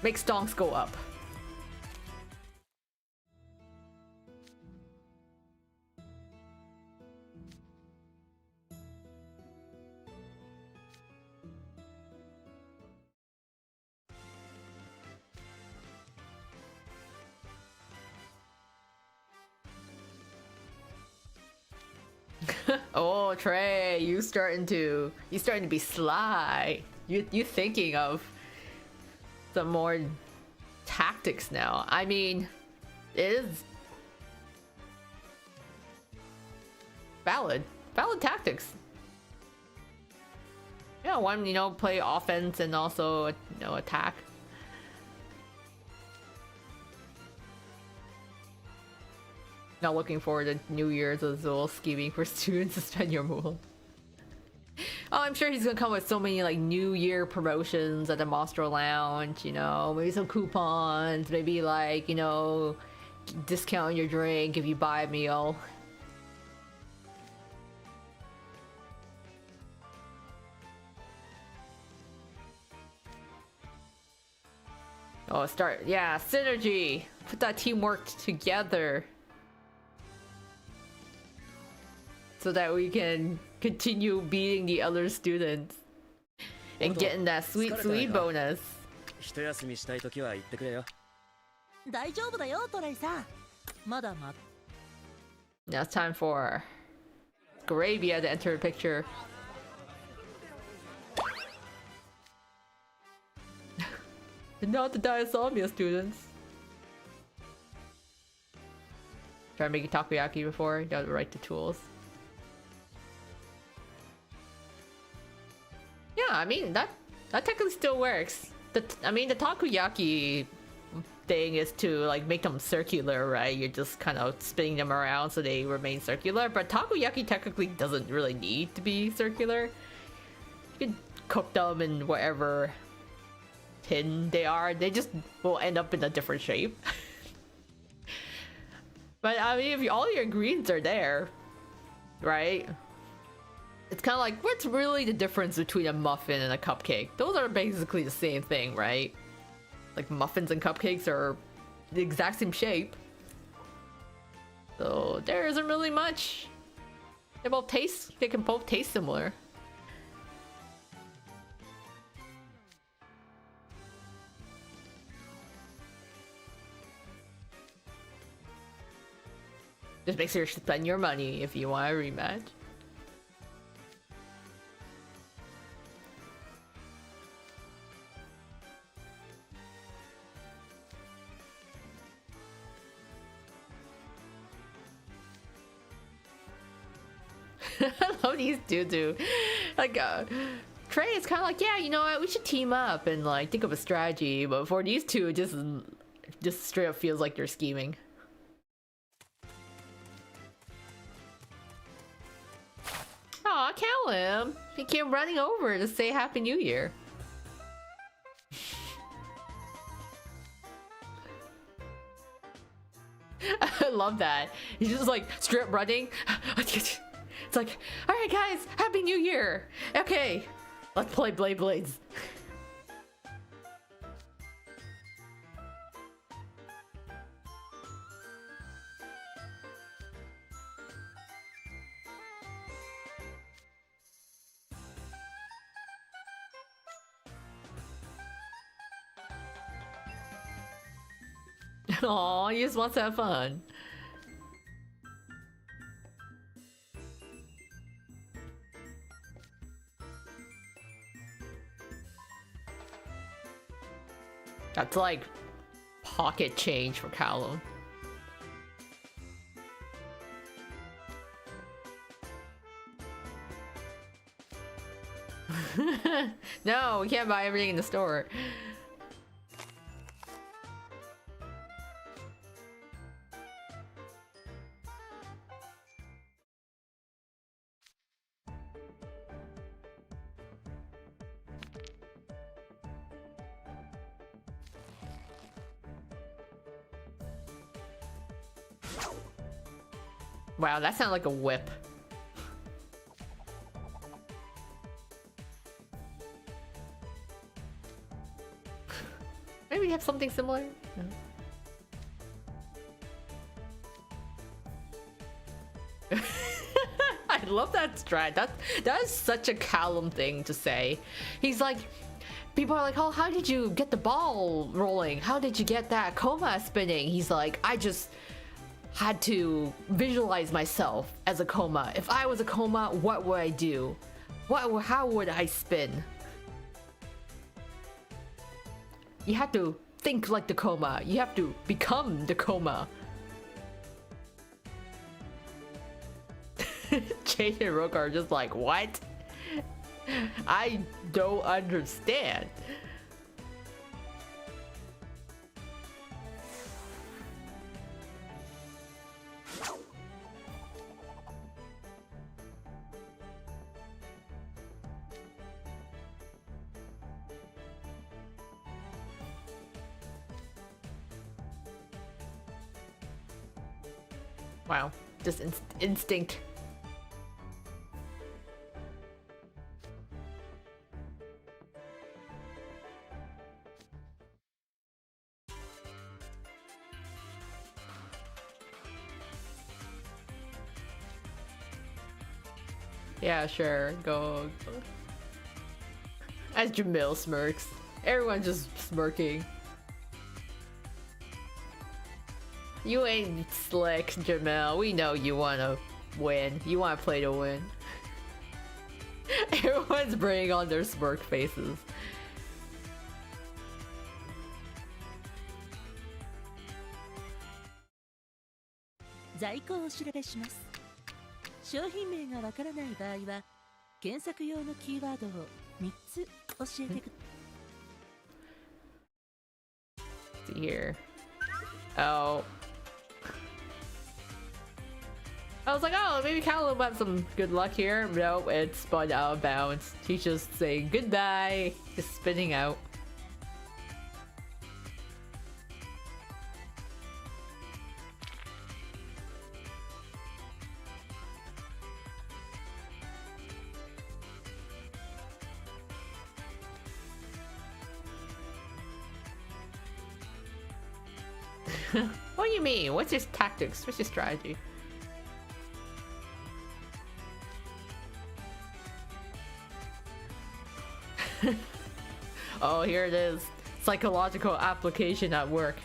Make stonks go up. Oh, Trey, you starting to be sly. You thinking of some more tactics now. I mean, it is valid tactics. Yeah, one, play offense and also, attack. Not looking forward to New Year's as well, scheming for students to spend your moolah. Oh, I'm sure he's gonna come with so many like New Year promotions at the Mostro Lounge, maybe some coupons, maybe like, discount your drink if you buy a meal. Oh, yeah, synergy! Put that teamwork together. So that we can continue beating the other students. And getting that sweet bonus. 一休みしたいときは言ってくれよ。大丈夫だよ、トレイさん。まだま。Now it's time for Garabia to enter the picture. Not the Diasomnia students. Try making takoyaki before, you gotta write the tools. Yeah, I mean that technically still works. The takoyaki thing is to like make them circular, right? You're just kind of spinning them around so they remain circular. But takoyaki technically doesn't really need to be circular. You can cook them in whatever tin they are. They just will end up in a different shape. But I mean, if all your ingredients are there, right? It's kind of like, what's really the difference between a muffin and a cupcake? Those are basically the same thing, right? Like muffins and cupcakes are the exact same shape. So there isn't really much. They can both taste similar. Just make sure you spend your money if you want a rematch. I love these two. Like, Trey is kind of like, yeah, you know what? We should team up and like think of a strategy. But for these two, it just straight up feels like they're scheming. Aw, Callum! He came running over to say Happy New Year. I love that. He's just like straight running. It's like, alright guys, Happy New Year! Okay, let's play Beyblades. Aw, he just wants to have fun. That's like pocket change for Callum. No, we can't buy everything in the store. Wow, that sounds like a whip. Maybe we have something similar? No. I love that strat. That is such a Callum thing to say. He's like, people are like, oh, how did you get the ball rolling? How did you get that coma spinning? He's like, I just had to visualize myself as a coma. If I was a coma, what would I do? How would I spin? You have to think like the coma. You have to become the coma. Jade and Rook are just like, what? I don't understand. Wow, just instinct. Yeah, sure, go. As Jamil smirks. Everyone's just smirking. You ain't slick, Jamil. We know you wanna win. You wanna play to win. Everyone's bringing on their smirk faces.在庫をお調べします。商品名がわからない場合は検索用のキーワードを3つ教えてく。 See here. Oh. I was like, oh, maybe Callum have some good luck here. No, it's spun out of bounds. He's just saying goodbye, just spinning out. What do you mean? What's your tactics? What's your strategy? Oh, here it is. Psychological application at work.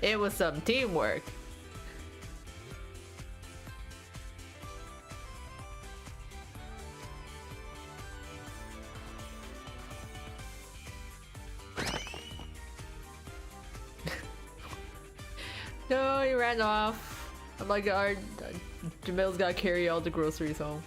It was some teamwork. No, he ran off. I'm like, Jamil's gotta carry all the groceries home.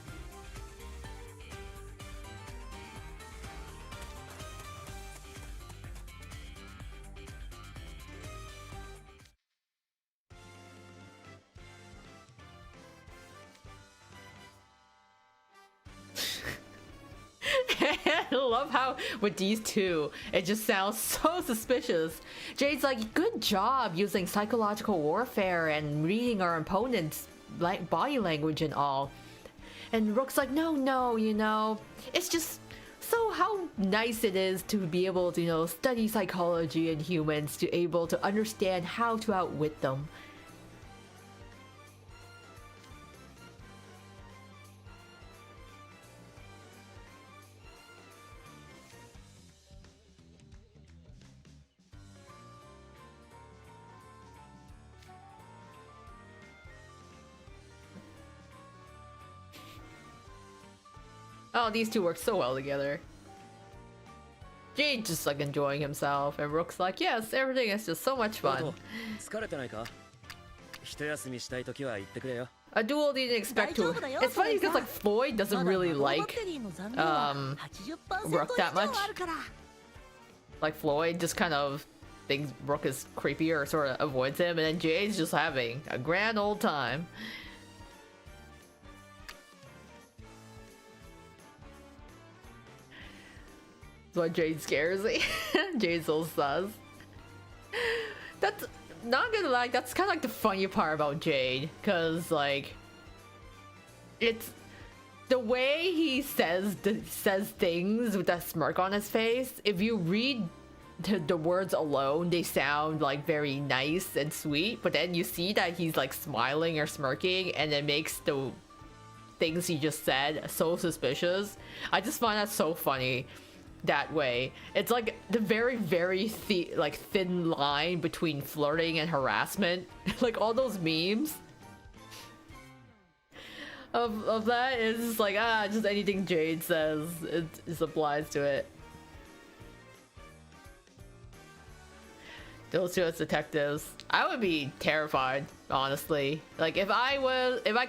I love how with these two, it just sounds so suspicious. Jade's like, good job using psychological warfare and reading our opponent's like body language and all. And Rook's like, no, you know, it's just so how nice it is to be able to, you know, study psychology in humans, to able to understand how to outwit them. Oh, these two work so well together. Jade's just like enjoying himself, and Rook's like, yes, everything is just so much fun. A duel didn't expect to. It's funny because like Floyd doesn't really like Rook that much. Like Floyd just kind of thinks Rook is creepy or sort of avoids him, and then Jade's just having a grand old time. That's why Jade scares me. Jade's so sus. That's not gonna lie, that's kind of like the funny part about Jade, cause like it's the way he says things with that smirk on his face. If you read the words alone, they sound like very nice and sweet, but then you see that he's like smiling or smirking, and it makes the things he just said so suspicious. I just find that so funny that way. It's like the very like thin line between flirting and harassment. Like all those memes of that is just like, just anything Jade says, it just applies to it. Those two as detectives, I would be terrified, honestly. Like if I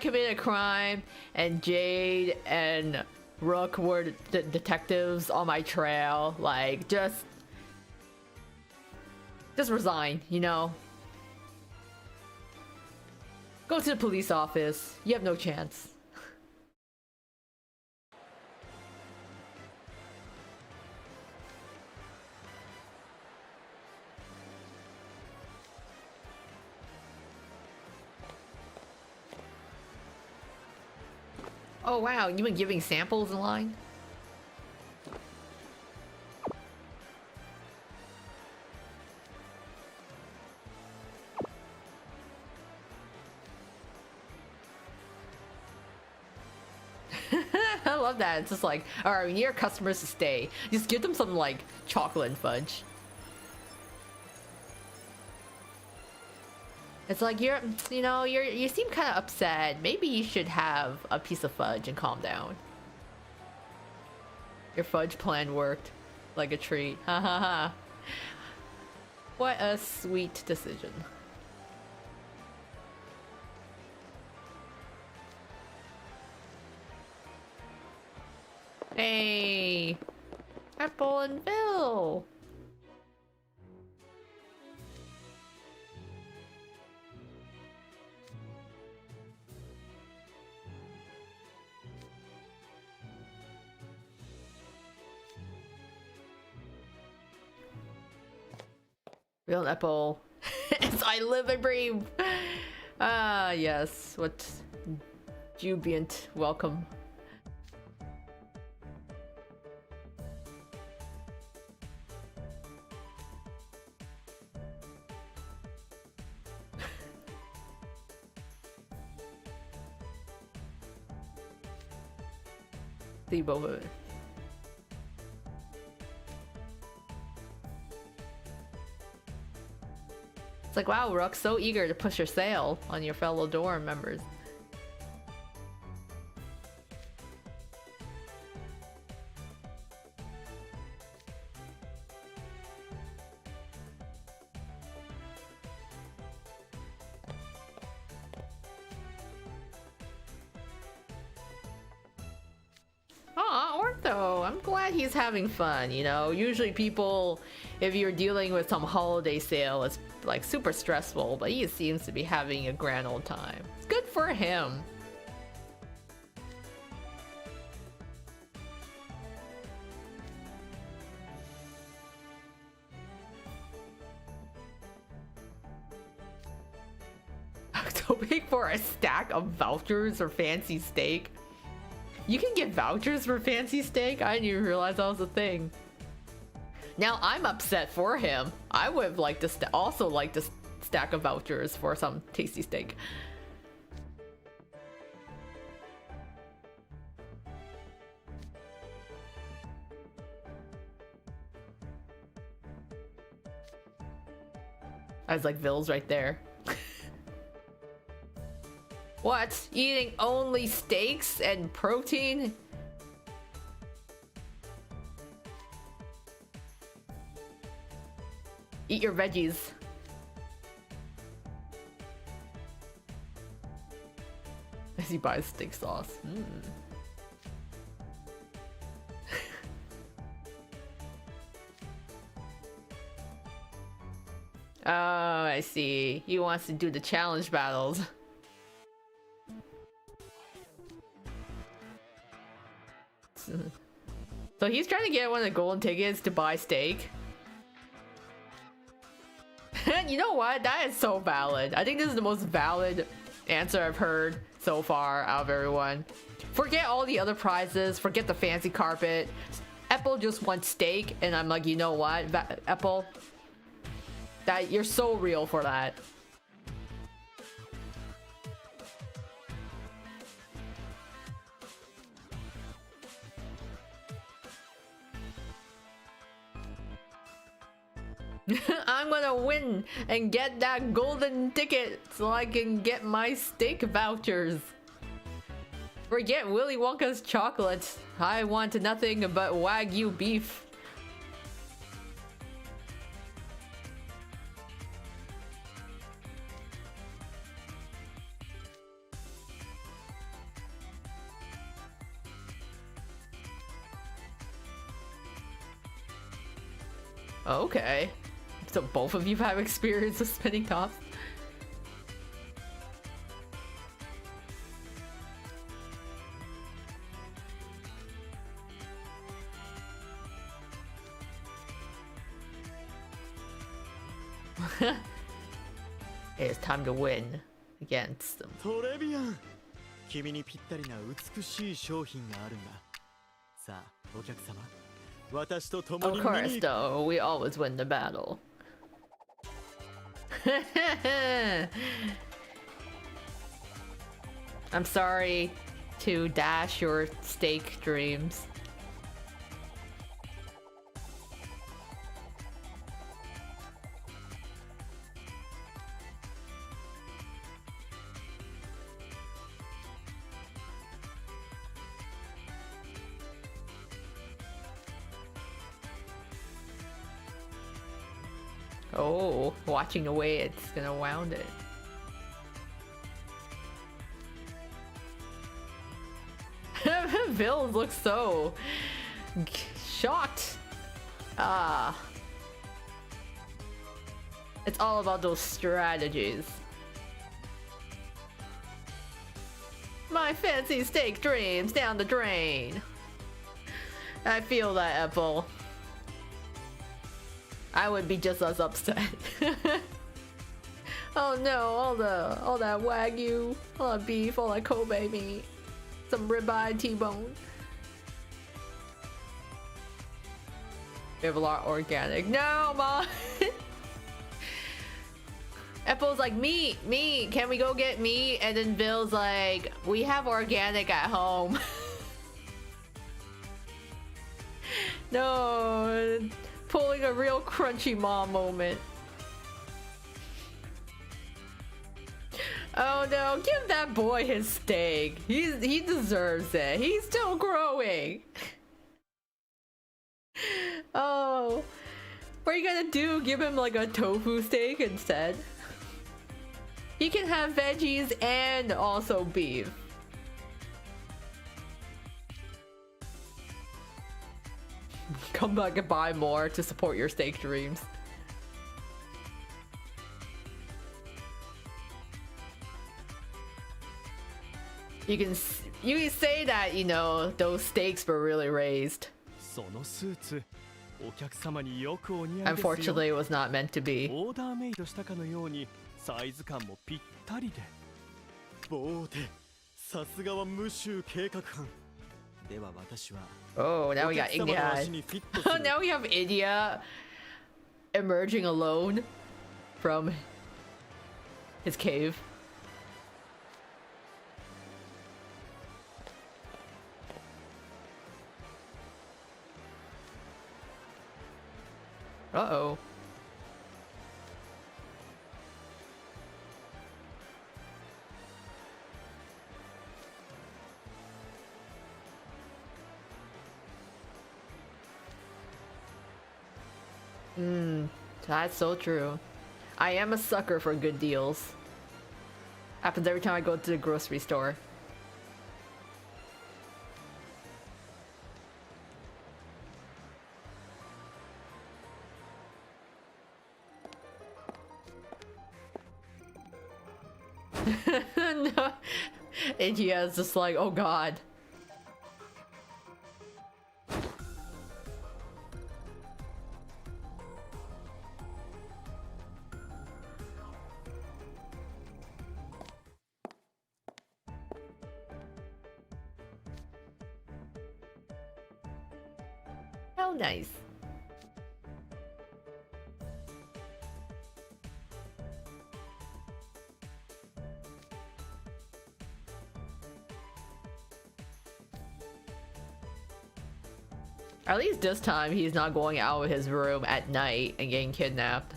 committed a crime and Jade and Rook were the detectives on my trail, like just resign, you know? Go to the police office. You have no chance. Oh wow, you've been giving samples in line? I love that. It's just like, alright, we need our customers to stay. Just give them some like chocolate and fudge. It's like you seem kind of upset. Maybe you should have a piece of fudge and calm down. Your fudge plan worked like a treat. Ha ha ha. What a sweet decision. Hey, Apple and Bill. Real Apple. As I live and breathe. Ah, yes. What jubilant welcome. See both of it. It's like, wow, Rook, so eager to push your sale on your fellow dorm members. Aw, Ortho, I'm glad he's having fun, you know? Usually people, if you're dealing with some holiday sale, it's like super stressful, but he seems to be having a grand old time. It's good for him. Hoping for a stack of vouchers or fancy steak. You can get vouchers for fancy steak? I didn't even realize that was a thing. Now I'm upset for him. I would have liked to also like to stack of vouchers for some tasty steak. I was like, Ville's right there. What? Eating only steaks and protein? Eat your veggies. As he buys steak sauce. Oh, I see. He wants to do the challenge battles. So he's trying to get one of the golden tickets to buy steak. You know what? That is so valid. I think this is the most valid answer I've heard so far out of everyone. Forget all the other prizes. Forget the fancy carpet. Apple just wants steak, and I'm like, you know what, Apple? That you're so real for that. I'm gonna win and get that golden ticket so I can get my steak vouchers. Forget Willy Wonka's chocolates. I want nothing but Wagyu beef. Okay. So both of you have experience with spinning tops? It's time to win against them. トレビアン君にぴったりな美しい商品があるんださあお客様私と共 Of に見 course, に though, we always win the battle. I'm sorry to dash your steak dreams. Oh, watching the way it's gonna wound it. Bills looks so shocked. Ah. It's all about those strategies. My fancy steak dreams down the drain. I feel that, Apple. I would be just as upset. Oh no, all that Wagyu, all that beef, all that Kobe meat, some ribeye T-bone. We have a lot organic. No, Mom! Apple's like, meat, can we go get meat? And then Bill's like, we have organic at home. No, pulling a real crunchy mom moment. Oh no, give that boy his steak. He deserves it. He's still growing. Oh, what are you gonna do? Give him like a tofu steak instead? He can have veggies and also beef. Come back and buy more to support your steak dreams. You can say that, you know, those steaks were really raised. そのスーツお客様によくお似合いですよ Unfortunately, it was not meant to be. オーダーメイドしたかのようにサイズ感もぴったりでボーテさすがは無臭計画班では私は Oh, now we got お客様の足 India. にフィットする Now we have India emerging alone from his cave. Uh-oh. That's so true. I am a sucker for good deals. Happens every time I go to the grocery store. No. India is just like, oh god. Oh, nice. At least this time he's not going out of his room at night and getting kidnapped.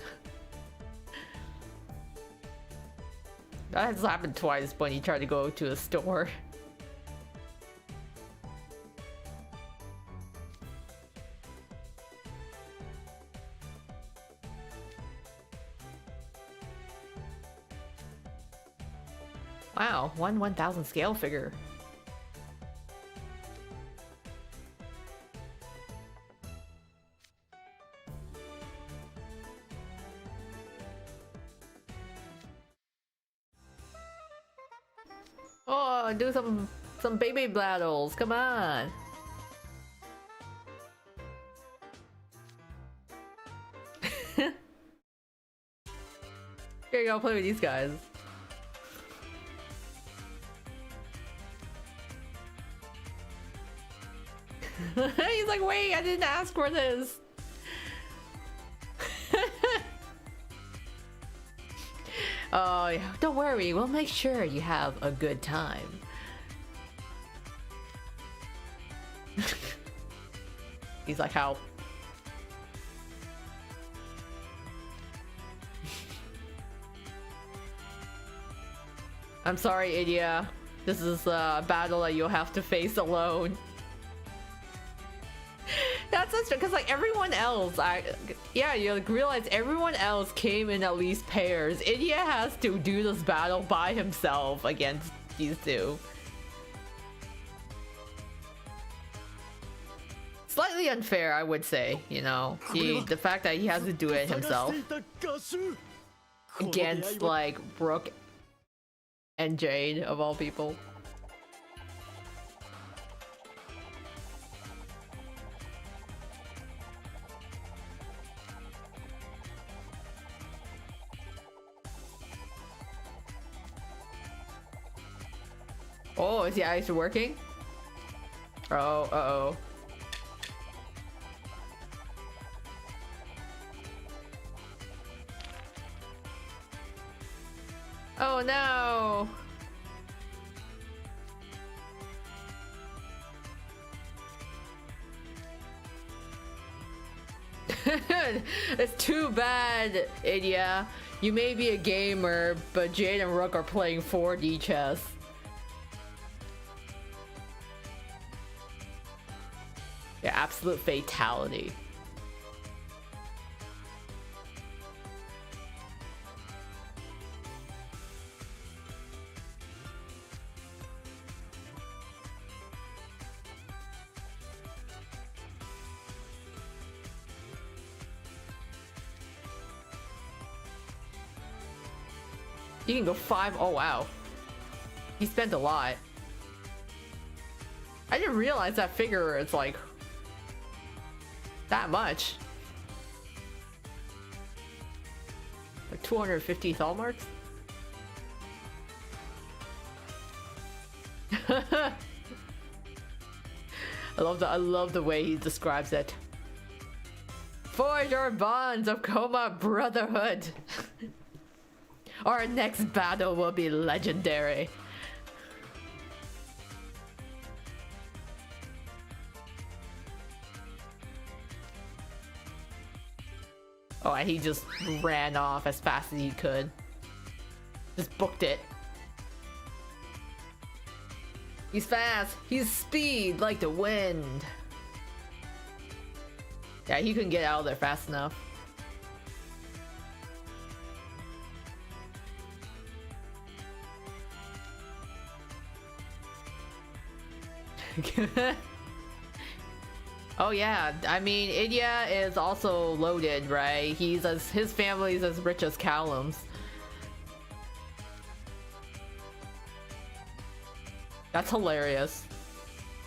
That has happened twice when he tried to go to a store. Wow, 1/1000 scale figure. Oh, do some baby battles. Come on. Here you go, play with these guys. He's like, wait, I didn't ask for this. Oh, yeah. Don't worry, we'll make sure you have a good time. He's like, how? I'm sorry, Idia. This is a battle that you'll have to face alone. That's such because like everyone else, yeah, you like, realize everyone else came in at least pairs. Idia has to do this battle by himself against these two. Slightly unfair, I would say. You know, the fact that he has to do it himself against like Brooke and Jade of all people. Oh, is the ice working? Oh, uh-oh. Oh no! It's too bad, Idia. You may be a gamer, but Jade and Rook are playing 4D chess. Yeah, absolute fatality. You can go 5. Oh wow. He spent a lot. I didn't realize that figure is like that much. Like 250 thal marks? I love the way he describes it. Forge our bonds of Koma Brotherhood. Our next battle will be legendary. Oh, and he just ran off as fast as he could. Just booked it. He's fast. He's speed like the wind. Yeah, he couldn't get out of there fast enough. Oh yeah, I mean, Idia is also loaded, right? His family's as rich as Callum's. That's hilarious.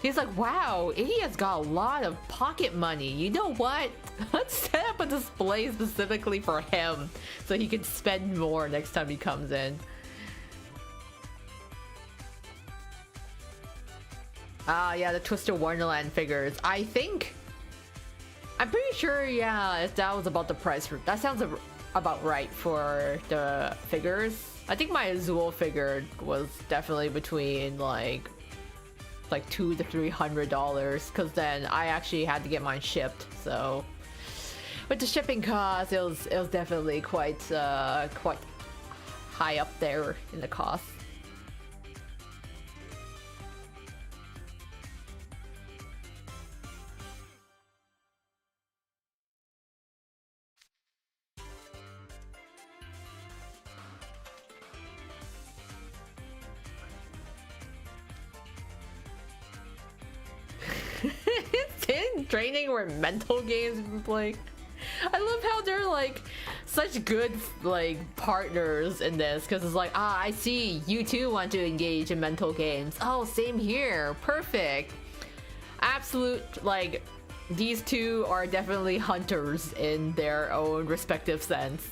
He's like, wow, Idia's got a lot of pocket money. You know what? Let's set up a display specifically for him so he can spend more next time he comes in. Ah, yeah, the Twisted Wonderland figures. I think I'm pretty sure, yeah, if that was about the price. That sounds about right for the figures. I think my Azul figure was definitely between like $200 to $300, because then I actually had to get mine shipped. So with the shipping cost, it was definitely quite high up there in the cost. It's in training where mental games like. I love how they're like such good like partners in this, because it's like, I see you too want to engage in mental games. Oh, same here. Perfect. Absolute, like, these two are definitely hunters in their own respective sense.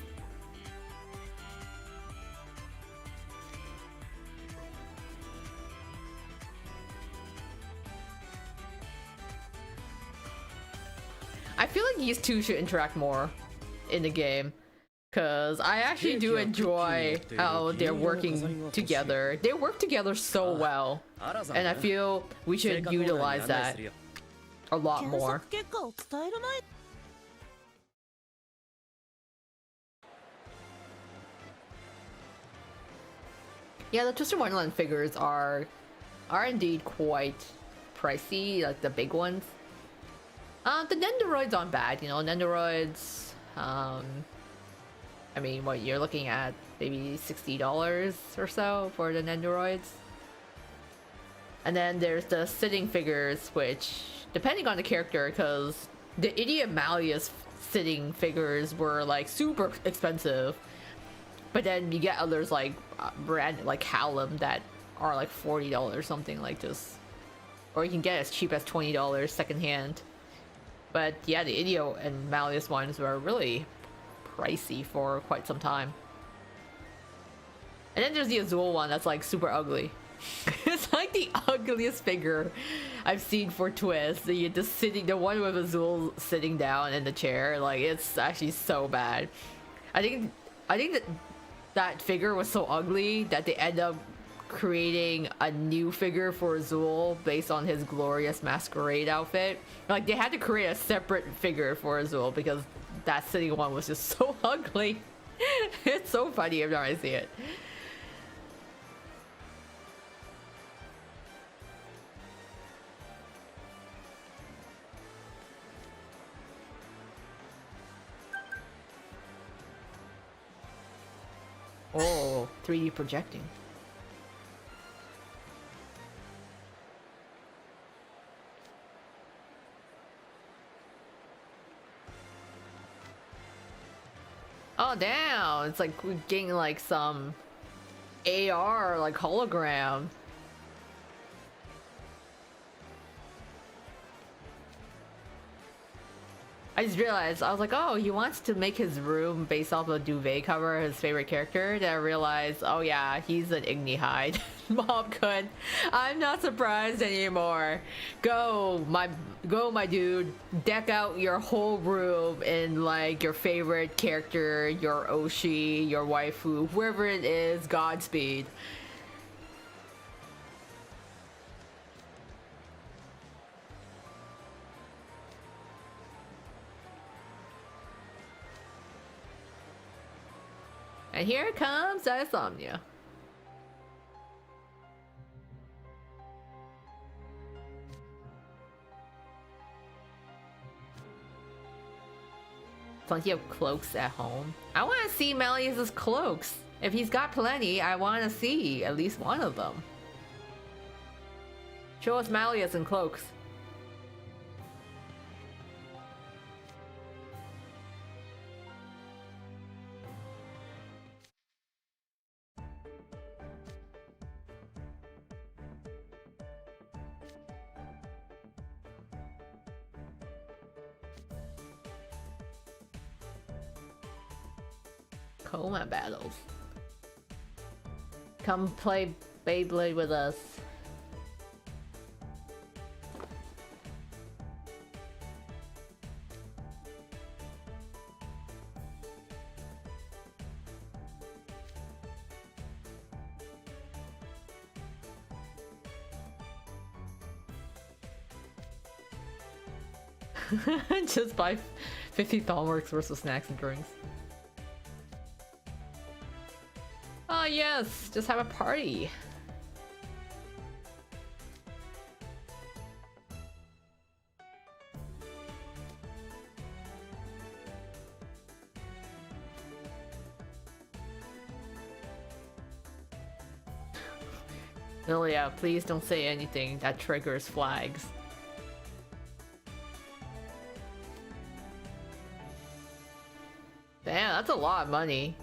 I feel like these two should interact more in the game, because I actually do enjoy how they're working together. They work together so well, and I feel we should utilize that a lot more. Yeah, the Twisted Wonderland figures are indeed quite pricey, like the big ones. The Nendoroids aren't bad, you know. Nendoroids, I mean, what you're looking at, maybe $60 or so for the Nendoroids. And then there's the sitting figures, which, depending on the character, because the Idiot Malleus sitting figures were like super expensive, but then you get others like brand like Callum that are like $40 something like this, or you can get as cheap as $20 secondhand. But yeah, the Idio and Malleus ones were really pricey for quite some time. And then there's the Azul one that's like super ugly. It's like the ugliest figure I've seen for Twist. The one with Azul sitting down in the chair, like, it's actually so bad. I think that figure was so ugly that they end up creating a new figure for Azul based on his glorious masquerade outfit. Like, they had to create a separate figure for Azul because that sitting one was just so ugly. It's so funny every time I see it. Oh, 3D projecting. Oh damn, it's like we're getting like some AR like hologram. I just realized, I was like, oh, he wants to make his room based off a duvet cover, his favorite character. Then I realized, oh yeah, he's an Igni Hide. Mob could. I'm not surprised anymore. Go, my dude. Deck out your whole room in like your favorite character, your Oshi, your waifu, whoever it is, Godspeed. And here comes Insomnia. Plenty of cloaks at home. I want to see Malleus's cloaks. If he's got plenty, I want to see at least one of them. Show us Malleus in cloaks. Coma battles. Come play Beyblade with us. Just buy 50 Thalworks worth of snacks and drinks. Oh yes, just have a party. Lilia, please don't say anything that triggers flags. Damn, that's a lot of money.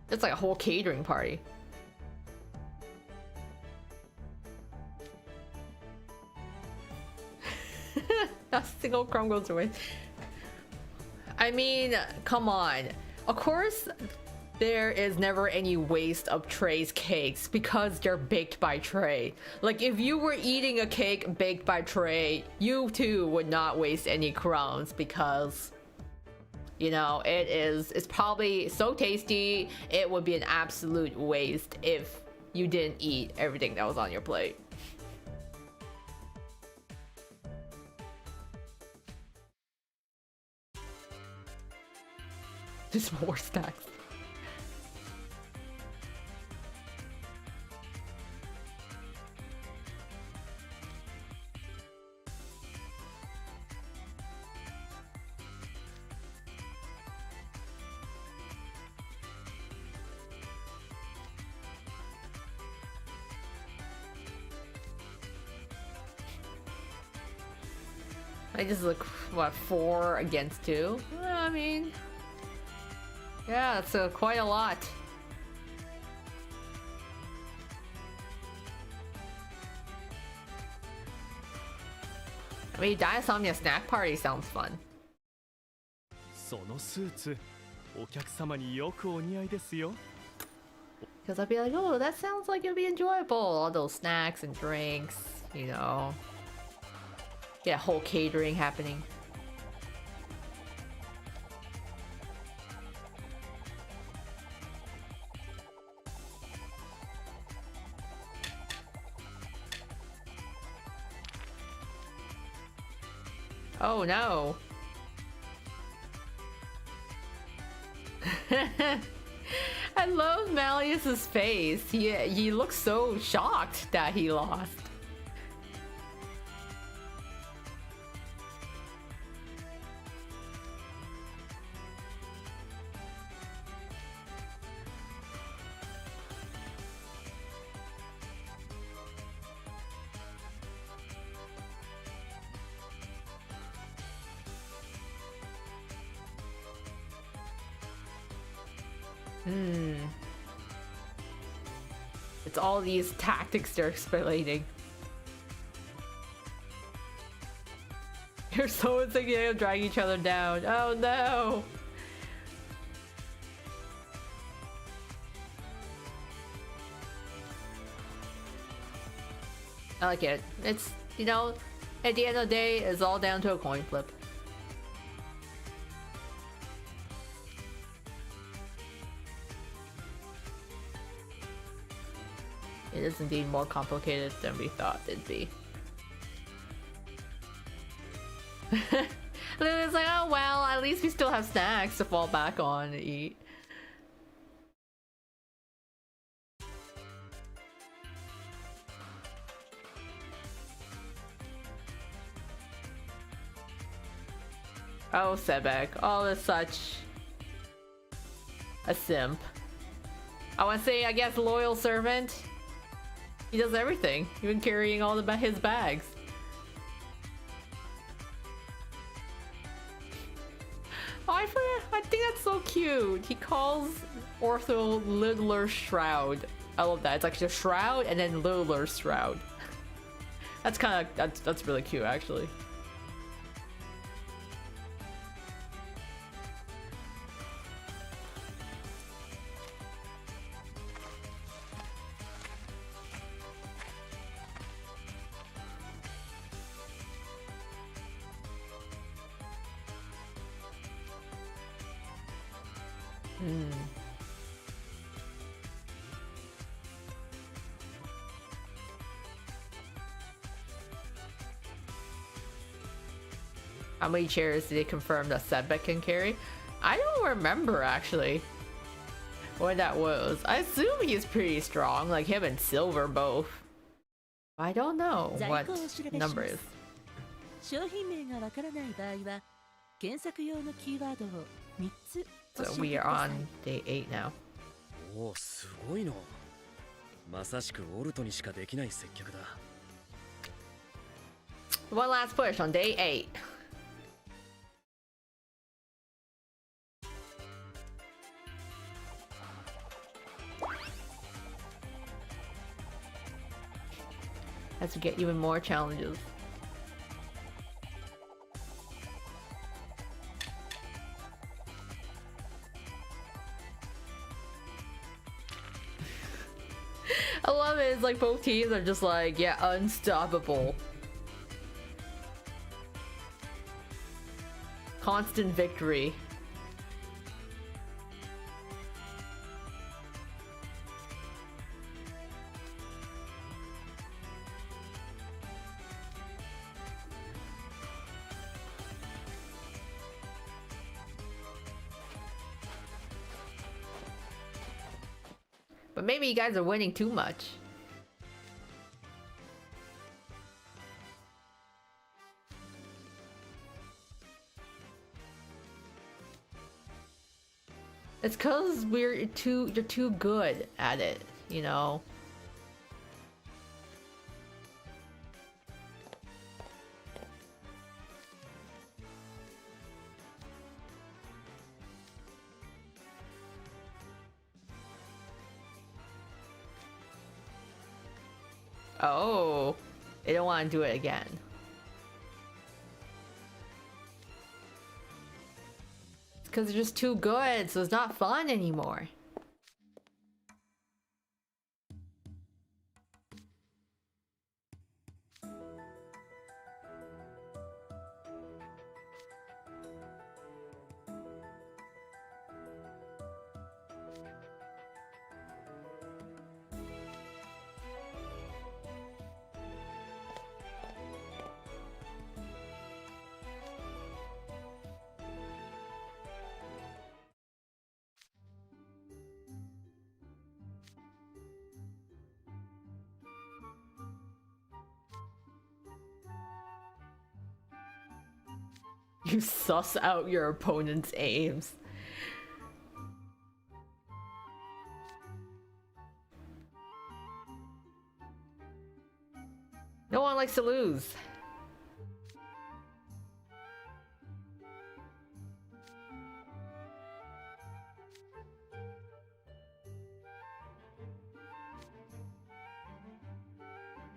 It's like a whole catering party. Not a single crumb goes away. I mean, come on. Of course, there is never any waste of Trey's cakes because they're baked by Trey. Like, if you were eating a cake baked by Trey, you too would not waste any crumbs because, you know, it's probably so tasty, it would be an absolute waste if you didn't eat everything that was on your plate. Just more stacks. I just look, what, 4 against 2? I mean, yeah, that's quite a lot. I mean, Diasomnia snack party sounds fun. そのスーツ、お客様によくお似合いですよ。 Because I'd be like, oh, that sounds like it'd be enjoyable. All those snacks and drinks, you know. Get whole catering happening. Oh no. I love Malleus's face. He looks so shocked that he lost. It's all these tactics they're explaining. You're so insignificant of dragging each other down. Oh no! I like it. It's, you know, at the end of the day, it's all down to a coin flip. It is indeed more complicated than we thought it'd be. Lulu's like, oh well, at least we still have snacks to fall back on and eat. Oh, Sebek. Oh, is such a simp. I want to say, I guess, loyal servant. He does everything, even carrying all his bags. Oh, I think that's so cute. He calls Ortho Littler Shroud. I love that. It's like the Shroud and then Littler Shroud. That's kind of that's really cute, actually. How many chairs did they confirm that Sedbeck can carry? I don't remember actually what that was. I assume he's pretty strong, like him and Silver both. I don't know what number is. 商品名がわからない場合は検索用のキーワードを3つ So we are on day 8 now. おお、すごいな。まさしくオルトにしかできない接客だ。One last push on day 8. As we get even more challenges. I love it. It's like both teams are just like, yeah, unstoppable. Constant victory. But maybe you guys are winning too much. It's cause you're too good at it, you know? Oh, they don't want to do it again. It's because they're just too good, so it's not fun anymore. You suss out your opponent's aims. No one likes to lose.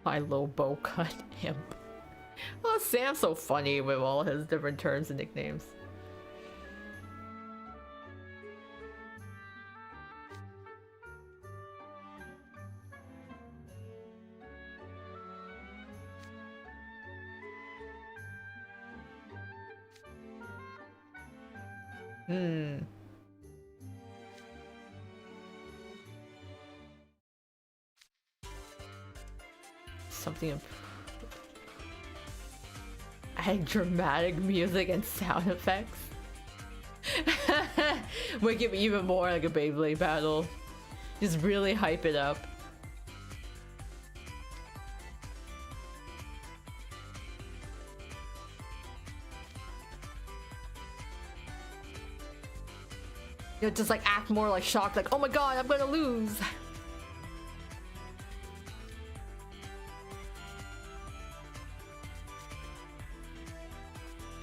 My low bow cut him. Oh, Sam's so funny with all his different terms and nicknames. Something. Add dramatic music and sound effects. Make it even more like a Beyblade battle. Just really hype it up. You know, just like act more like shocked, like, oh my god, I'm gonna lose.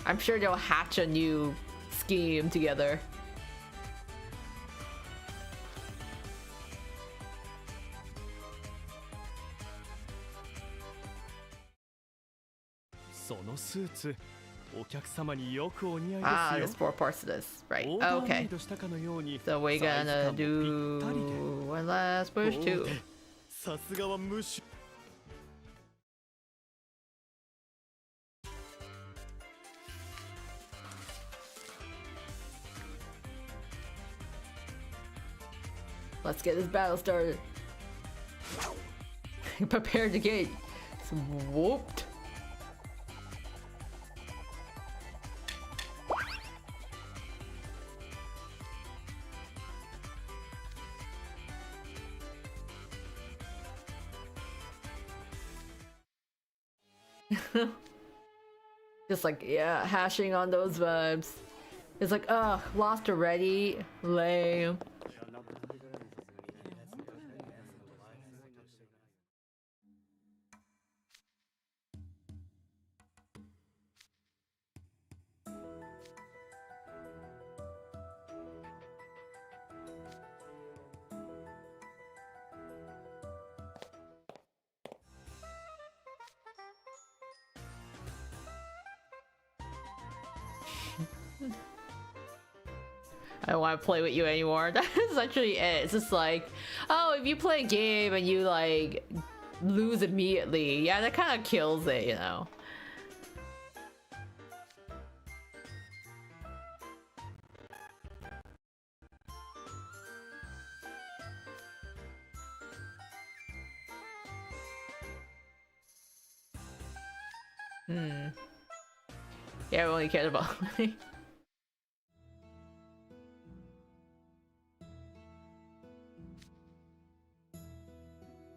I'm sure they'll hatch a new scheme together. Ah, there's 4 parts to this, right? Okay. So we're gonna do one last push too. Let's get this battle started. Prepare to get whooped. Just like, yeah, hashing on those vibes. It's like, ugh, lost already? Lame. I don't want to play with you anymore. That's actually it. It's just like, oh, if you play a game and you like lose immediately, yeah, that kind of kills it, you know. Yeah, I only cared about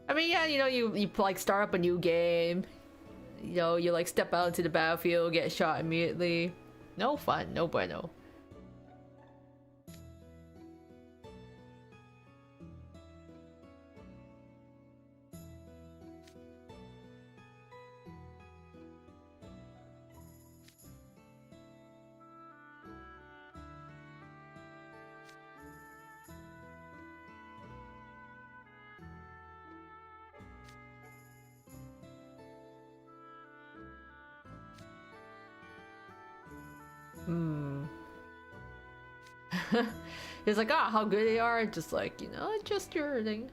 I mean, yeah, you know, you like start up a new game. You know, you like step out into the battlefield, get shot immediately. No fun, no bueno. It's like, ah, how good they are. Just like, you know, just your thing.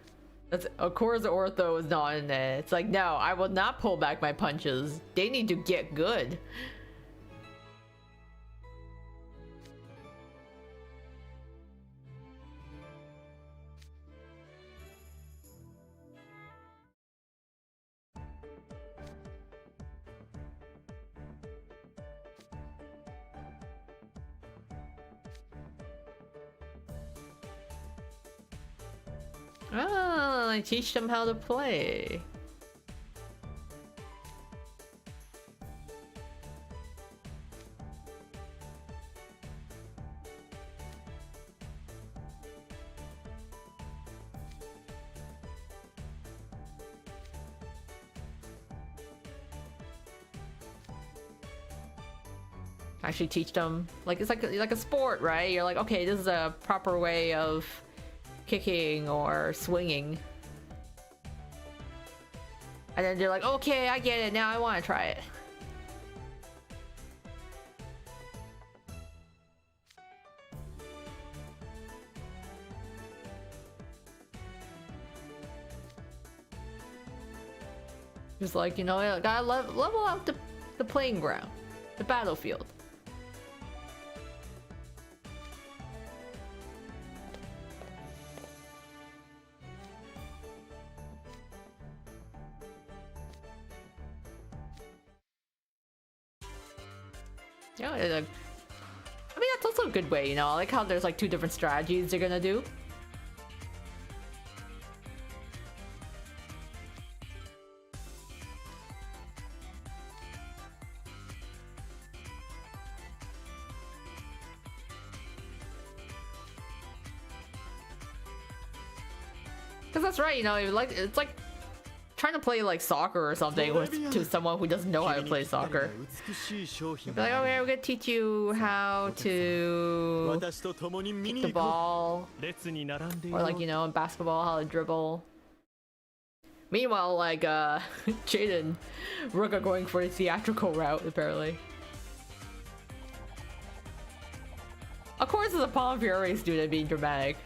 That's of course Ortho is not in it. It's like, no, I will not pull back my punches. They need to get good. Ah, I teach them how to play. Actually teach them, like, it's like a sport, right? You're like, okay, this is a proper way of kicking or swinging, and then they're like, okay, I get it now, I want to try it. Just like, you know, gotta level up the playing ground, the battlefield. Yeah, I mean, that's also a good way, you know. I like how there's like two different strategies they're gonna do. Because that's right, you know, it's like trying to play like soccer or something to someone who doesn't know how to play soccer. Be like, okay, we're gonna teach you how to kick the ball, or like, you know, in basketball, how to dribble. Meanwhile, like Jade and Rook are going for a theatrical route, apparently. Of course, it's a Palm Fury student being dramatic.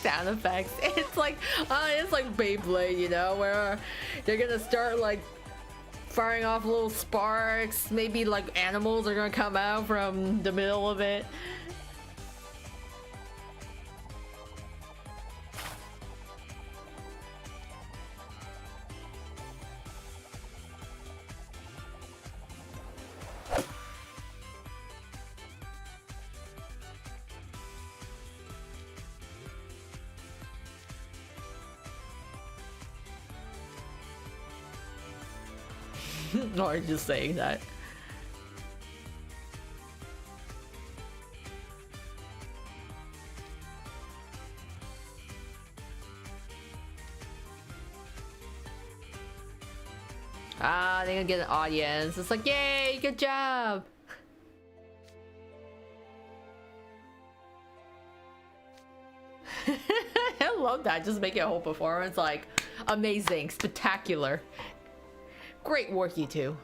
Sound effects. It's like Beyblade, you know, where they're gonna start like firing off little sparks. Maybe like animals are gonna come out from the middle of it. No, I'm just saying that. Ah, they're gonna get an audience. It's like, yay, good job. I love that. Just make it a whole performance like amazing, spectacular. Great work, you two.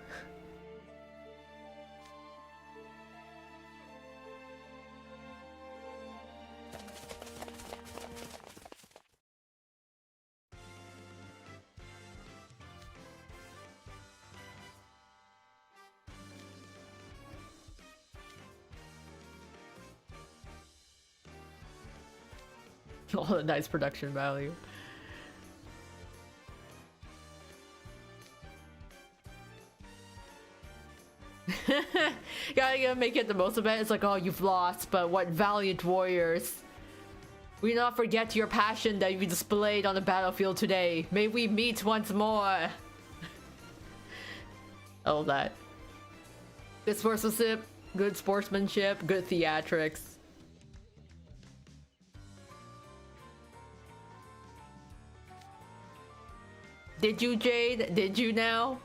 All the nice production value. Gotta make it the most of it. It's like, oh, you've lost, but what valiant warriors. We not forget your passion that you displayed on the battlefield today. May we meet once more. All that. Good sportsmanship, good theatrics. Did you, Jade? Did you now?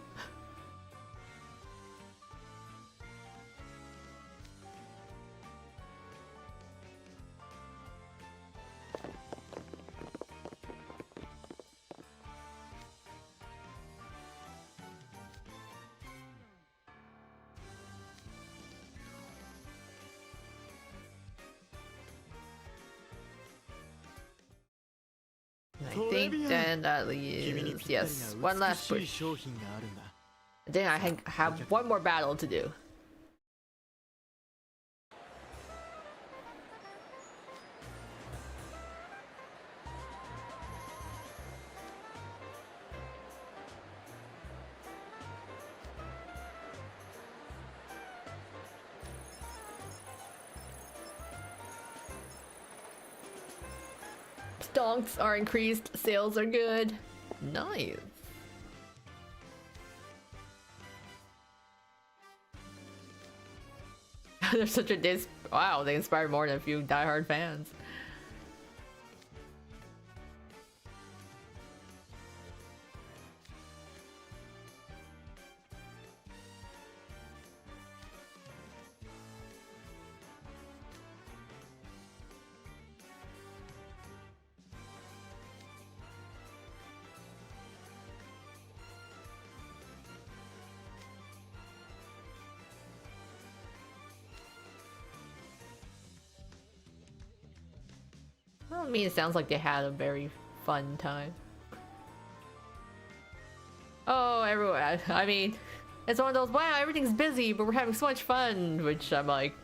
I think then that leaves, yes, one last push. Then I have one more battle to do. Stonks are increased, sales are good. Nice. There's such a wow, they inspired more than a few diehard fans. I mean, it sounds like they had a very fun time. Oh, everyone. I mean, it's one of those, wow, everything's busy, but we're having so much fun, which I'm like,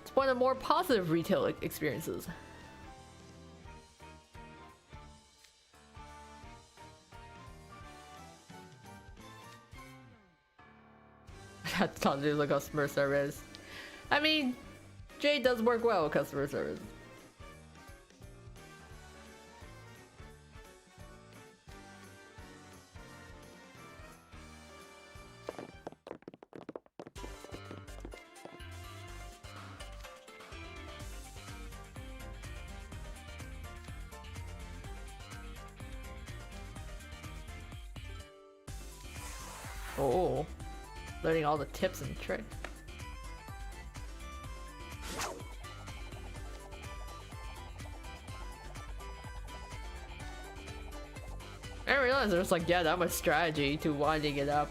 it's one of the more positive retail experiences. That's not to do with customer service. I mean, Jade does work well with customer service. Oh, learning all the tips and tricks. I didn't realize there's like, yeah, that much strategy to winding it up.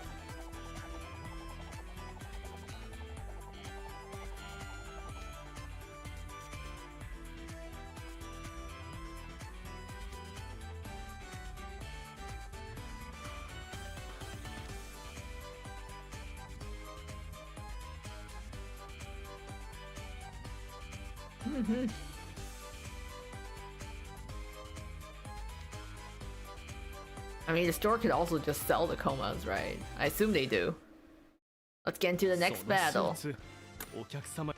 I mean, the store could also just sell the komas, right? I assume they do. Let's get into the next battle. お客様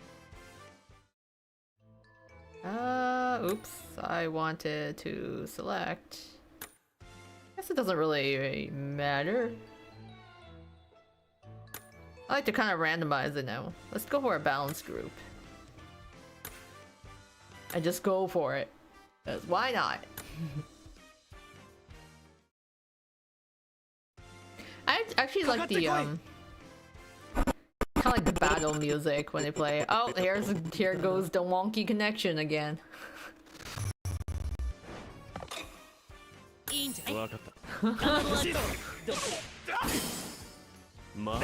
Oops. I wanted to select. Guess it doesn't really matter. I like to kind of randomize it now. Let's go for a balanced group. And just go for it. 'Cause why not? I actually like the kind of like the battle music when they play. Oh, here goes the wonky connection again. いいんじゃない？わかったまあ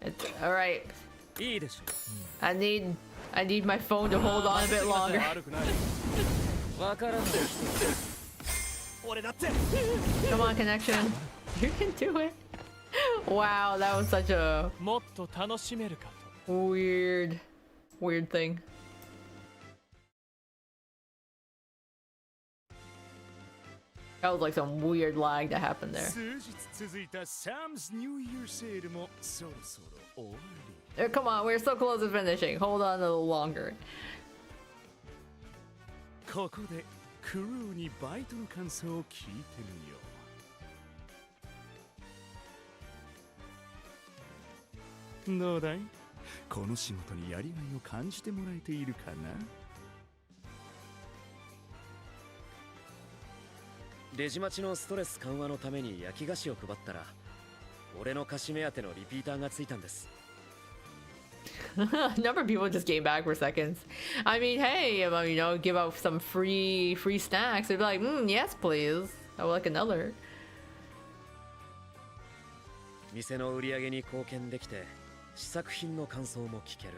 It's all right. いいでしょ I need my phone to hold on a bit longer. 悪くない わからない Come on, connection. You can do it. Wow, that was such a もっと楽しめるかと weird thing. That was like some weird lag that happened there. 数日続いたサムズニューイヤーセールもそろそろ終わり。 Come on, we're so close to finishing. Hold on a little longer. ここでクルーにバイトの感想を聞いてみよう。どうだい？この仕事にやりがいを感じてもらえているかな？レジ待ちのストレス緩和のために焼き菓子を配ったら俺の菓子目当てのリピーターがついたんです A number of people just came back for seconds. I mean, hey, you know, give out some free snacks. They'd be like, yes, please. I would like another. 店の売り上げに貢献できて試作品の感想も聞ける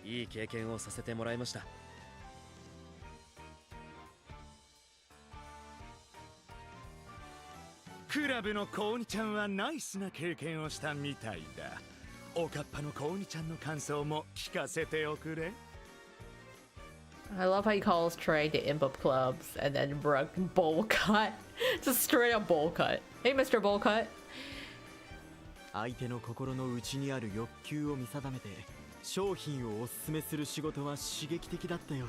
いい経験をさせてもらいましたクラブのコウニちゃんはナイスな経験をしたみたいだ。おかっぱのコウニちゃんの感想も聞かせておくれ。I love how he calls Trey the imp of clubs and then Brooke bowl cut. Just straight up bowl cut. Hey, Mr. Bowl Cut. 相手の心の内にある欲求を見定めて商品をおすすめする仕事は刺激的だったよ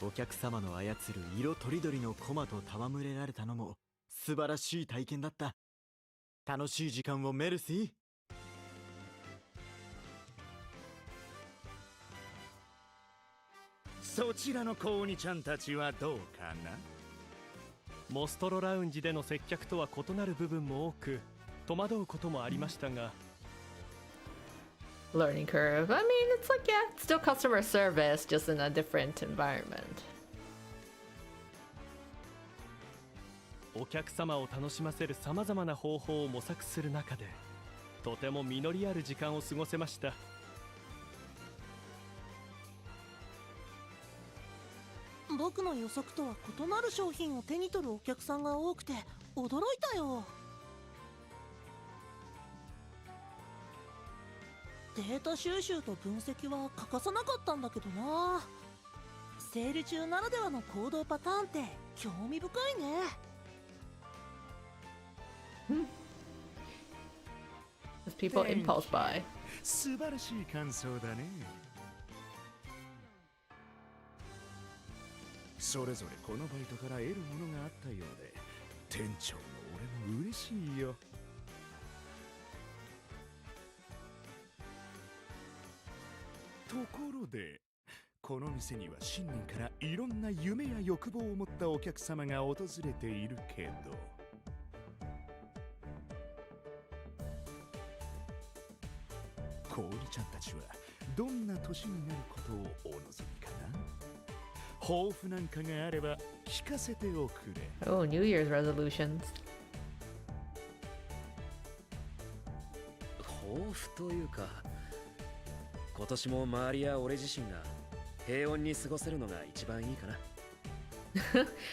お客様の操る色とりどりのコマと戯れられたのも素晴らしい体験だった楽しい時間をメルシーそちらのコウニちゃんたちはどうかな？モストロラウンジでの接客とは異なる部分も多く戸惑うこともありましたが Learning curve. I mean, it's like, yeah, it's still customer service, just in a different environment. お客様を楽しませるさまざまな方法を模索する中でとても実りある時間を過ごせました僕の予測とは異なる商品を手に取るお客さんが多くて驚いたよデータ収集と分析は欠かさなかったんだけどなセール中ならではの行動パターンって興味深いね As people impulse buy. 素晴らしい感想だね。それぞれこのバイトから得るものがあったようで店長も俺も嬉しいよ。ところでこの店には新年からいろんな夢や欲望を持ったお客様が訪れているけどコウリちゃんたちはどんな年になることをお望みかな抱負なんかがあれば聞かせておくれ。Oh, New Year's resolutions. 抱負というか今年も周りや俺自身が平穏に過ごせるのが一番いいかな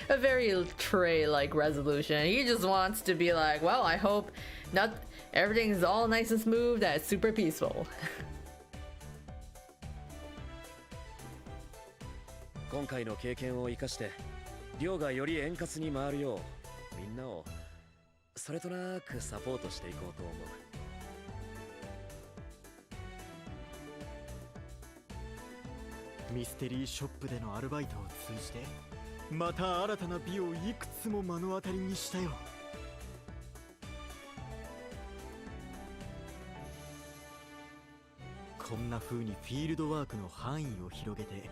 A very Trey-like resolution. He just wants to be like, well, I hope not everything's all nice and smooth, that's super peaceful. 今回の経験を生かして寮がより円滑に回るようみんなをそれとなくサポートしていこうと思う。ミステリーショップでのアルバイトを通じてまた新たな美をいくつも目の当たりにしたよ。こんな風にフィールドワークの範囲を広げて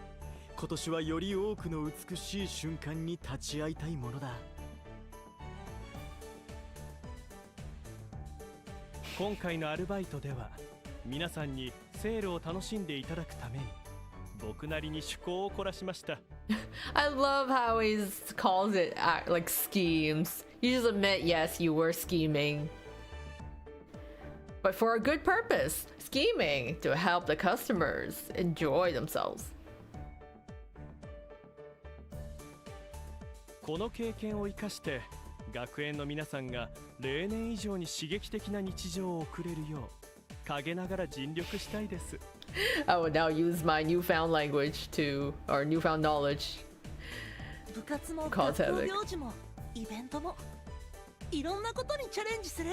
今年はより多くの美しい瞬間に立ち会いたいものだ。今回のアルバイトでは皆さんにセールを楽しんでいただくために僕なりに趣向を凝らしました。I love how he calls it like schemes. You just admit, yes, you were scheming. But for a good purpose. Scheming to help the customers enjoy themselves. この経験を生かして学園の皆さんが例年以上に刺激的な日常を送れるよう陰ながら尽力したいです。I will now use my newfound language to, or newfound knowledge. 部活も学校行事もイベントもいろんなことにチャレンジする。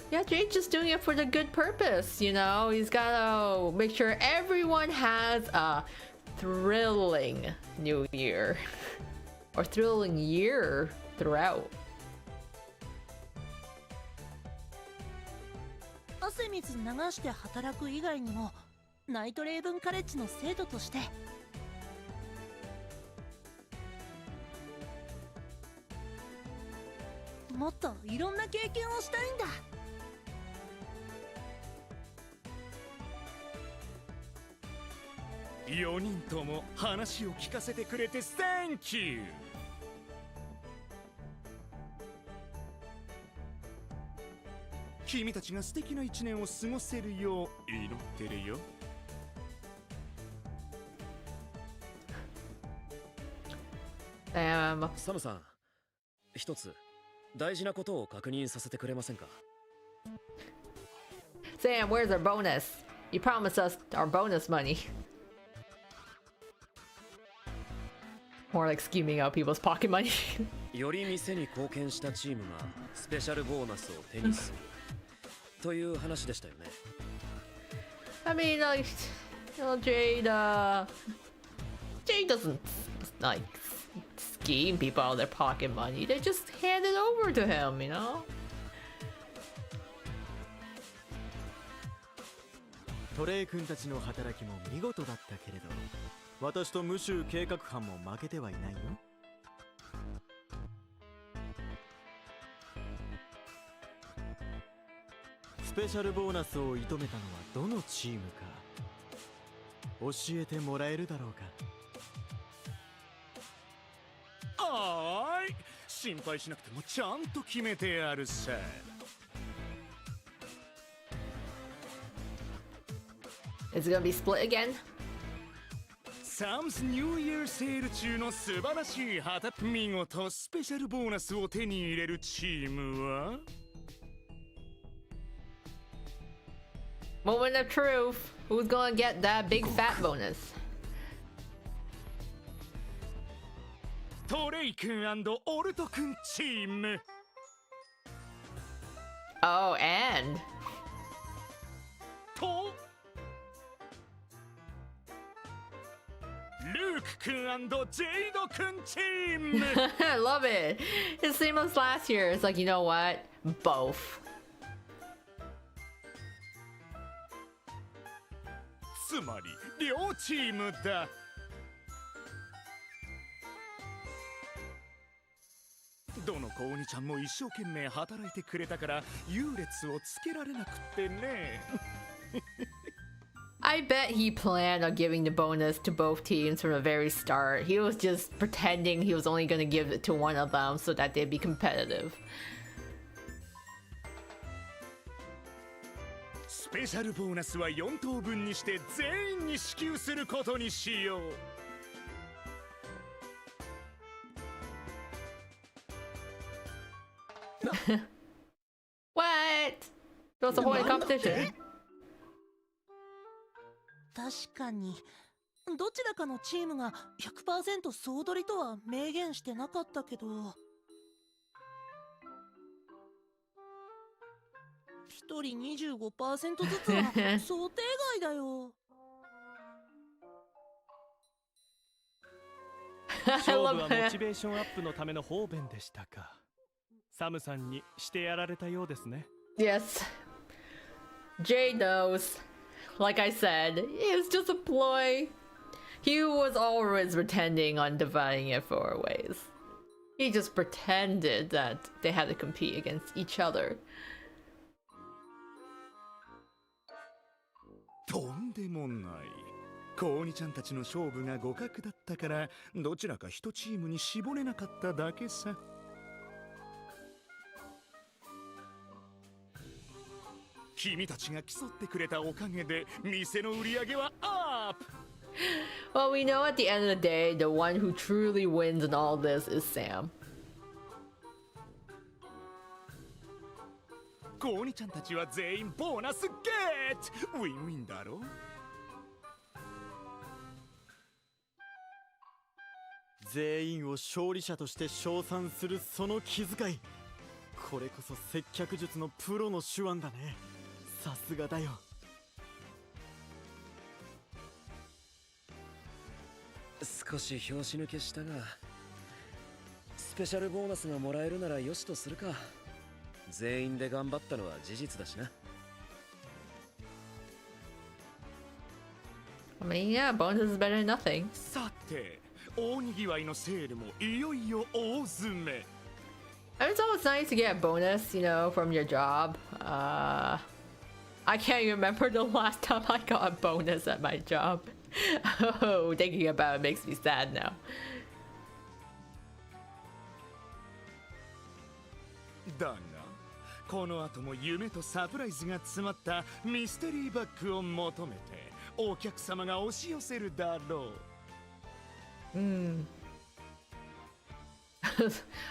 Yeah, Jade's just doing it for the good purpose, you know? He's gotta make sure everyone has a thrilling new year. Or thrilling year throughout. 汗水流して働く以外にもナイトレイブンカレッジの生徒としてもっといろんな経験をしたいんだ。4人とも話を聞かせてくれて Thank you。 君たちが素敵な1年を過ごせるよう祈ってるよ。サムさん、一つ大事なことを確認させてくれませんか？ Sam, where's our bonus? You promised us our bonus money. More like scheming out people's pocket money. より店に貢献したチームがスペシャルボーナスを手にするという話でしたよね。I mean, like, you know, Jade doesn't like scheme people out of their pocket money. They just hand it over to him, you know. トレイ君たちの働きも見事だったけれど、私とムシュー計画班も負けてはいないよ。スペシャルボーナスを射止めたのはどのチームか教えてもらえるだろうか。はーい、心配しなくてもちゃんと決めてやるさ。Is it gonna be split again? サムズニューイヤーセール中の素晴らしい見事スペシャルボーナスを手に入れるチームは Moment of truth. Who's gonna get that big fat bonus? トレイ君&オルト君チーム。 Oh, and とルーク君&ジェイド君チーム。 I love it. It's the same as last year. It's like, you know what? Both. つまり両チームだ。どの子鬼ちゃんも一生懸命働いてくれたから優劣をつけられなくってね。I bet he planned on giving the bonus to both teams from the very start. He was just pretending he was only gonna give it to one of them so that they'd be competitive. スペシャルボーナスは4等分にして全員に支給することにしよう。What? What's the point of competition? 確かにどちらかのチームが 100% 総取りとは明言してなかったけど、一人 25% ずつは想定外だよ。勝負はモチベーションアップのための方便でしたか。サムさんにしてやられたようですね。Yes. Jay knows. Like I said, it was just a ploy. He was always pretending on dividing it 4 ways. He just pretended that they had to compete against each other. とんでもない。コウニちゃんたちの勝負が互角だったからどちらか一チームに絞れなかっただけさ。君たちが競ってくれたおかげで店の売り上げはアップ。Well, we know at the end of the day, the one who truly wins in all this is Sam. コウニちゃんたちは全員ボーナスゲット。ウィンウィンだろ。全員を勝利者として称賛するその気遣い、これこそ接客術のプロの手腕だね。さすがだよ。少し拍子抜けしたが、スペシャルボーナスがもらえるならよしとするか。全員で頑張ったのは事実だしな。I mean, yeah, bonus is better than nothing. さて、大にぎわいのセールもいよいよ大詰め。I mean, it's always nice to get a bonus, you know, from your job. I can't even remember the last time I got a bonus at my job. Oh, thinking about it makes me sad now. だが、この後も夢とサプライズが詰まったミステリーバッグを求めてお客様が押し寄せるだろう。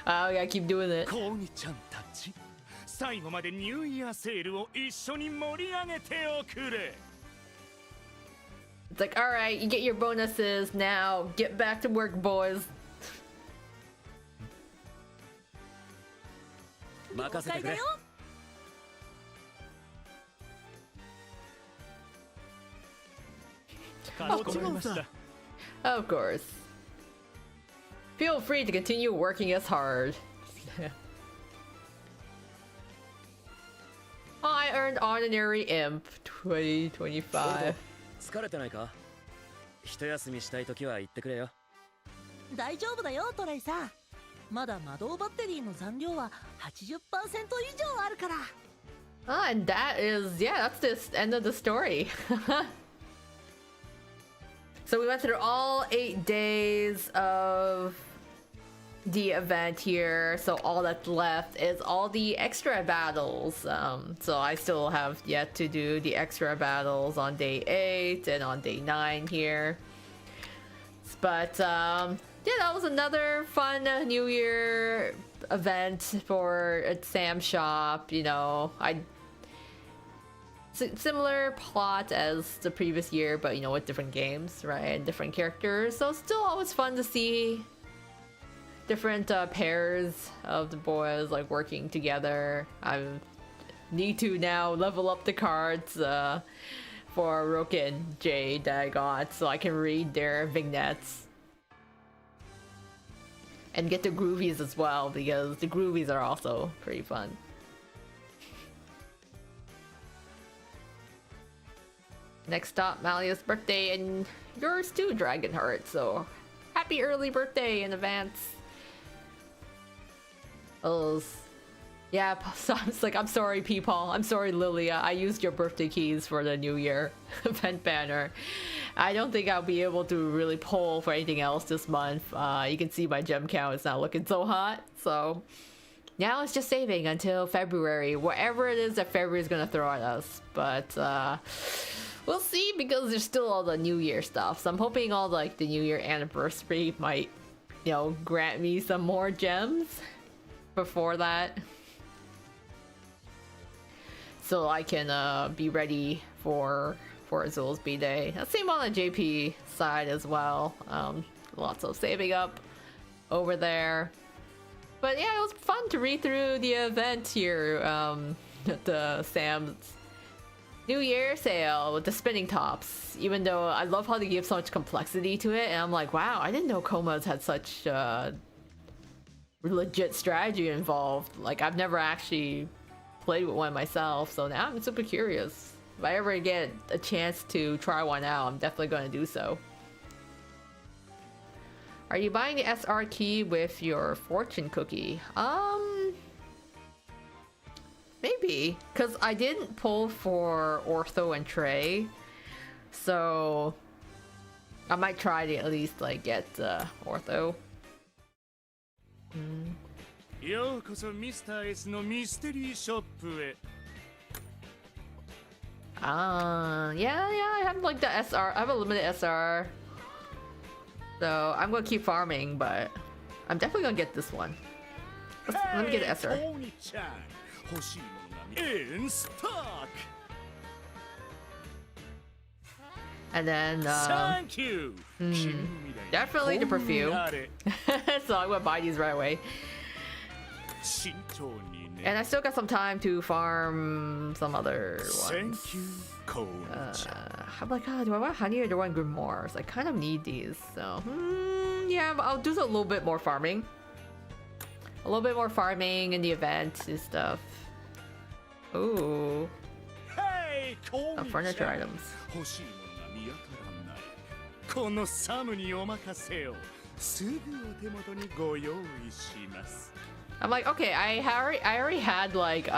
Oh, yeah, keep doing it. コウニちゃんたち、最後までニューイヤーセールを一緒に盛り上げておくれ。It's like, all right, you get your bonuses now. Get back to work, boys. 任せてくれ。かしこまりました。Of course. Feel free to continue working as hard. I earned Ordinary Imp 2025. 疲れてないか？一休みしたいときは言ってくれよ。大丈夫だよトレイさん。まだ魔導バッテリーの残量は 80% 以上あるから。And that is, yeah, that's the end of the story. So we went through all 8 days of the event here. So all that's left is all the extra battles. So I still have yet to do the extra battles on day 8 and on day 9 here. But yeah, that was another fun New Year event for Sam's shop. You know, similar plot as the previous year, but you know, with different games, right? And different characters. So still always fun to see different pairs of the boys like working together. I need to now level up the cards for Rook and Jade that I got so I can read their vignettes. And get the groovies as well, because the groovies are also pretty fun. Next stop, Malia's birthday, and yours too, Dragonheart, so happy early birthday in advance. Oh, yeah, so I was like, I'm sorry, Peepaw. I'm sorry, Lilia. I used your birthday keys for the New Year event banner. I don't think I'll be able to really pull for anything else this month. You can see my gem count is not looking so hot. So now it's just saving until February, whatever it is that February is going to throw at us. But we'll see, because there's still all the New Year stuff. So I'm hoping all like the New Year anniversary might, you know, grant me some more gems before that. so I can be ready for Azul's B-Day. Same on the JP side as well. Lots of saving up over there. But yeah, it was fun to read through the event here at the Sam's New Year sale with the spinning tops. Even though I love how they give so much complexity to it, and I'm like, wow, I didn't know Koma's had such legit strategy involved. Like, I've never actually played with one myself, so now I'm super curious. If I ever get a chance to try one out, I'm definitely going to do so. Are you buying the SR key with your fortune cookie? Maybe, because I didn't pull for Ortho and Trey, so I might try to at least like get Ortho. ようこそミスター S のミステリーショップへ。Yeah, I have like the SR. I have a limited SR, so I'm gonna keep farming, but I'm definitely gonna get this one. Let me get the SR. トニちゃん、欲しいものがインストック。 And then Thank you. definitely the perfume. So I'm gonna buy these right away. And I still got some time to farm some other ones. Thank you, I'm like, do I want honey or do I want grimoires? I kind of need these, so yeah, I'll do a little bit more farming. A little bit more farming in the event and stuff. Ooh. Hey, furniture items. このサムにお任せよ。すぐお手元にご用意します。 I'm like, okay, I already had like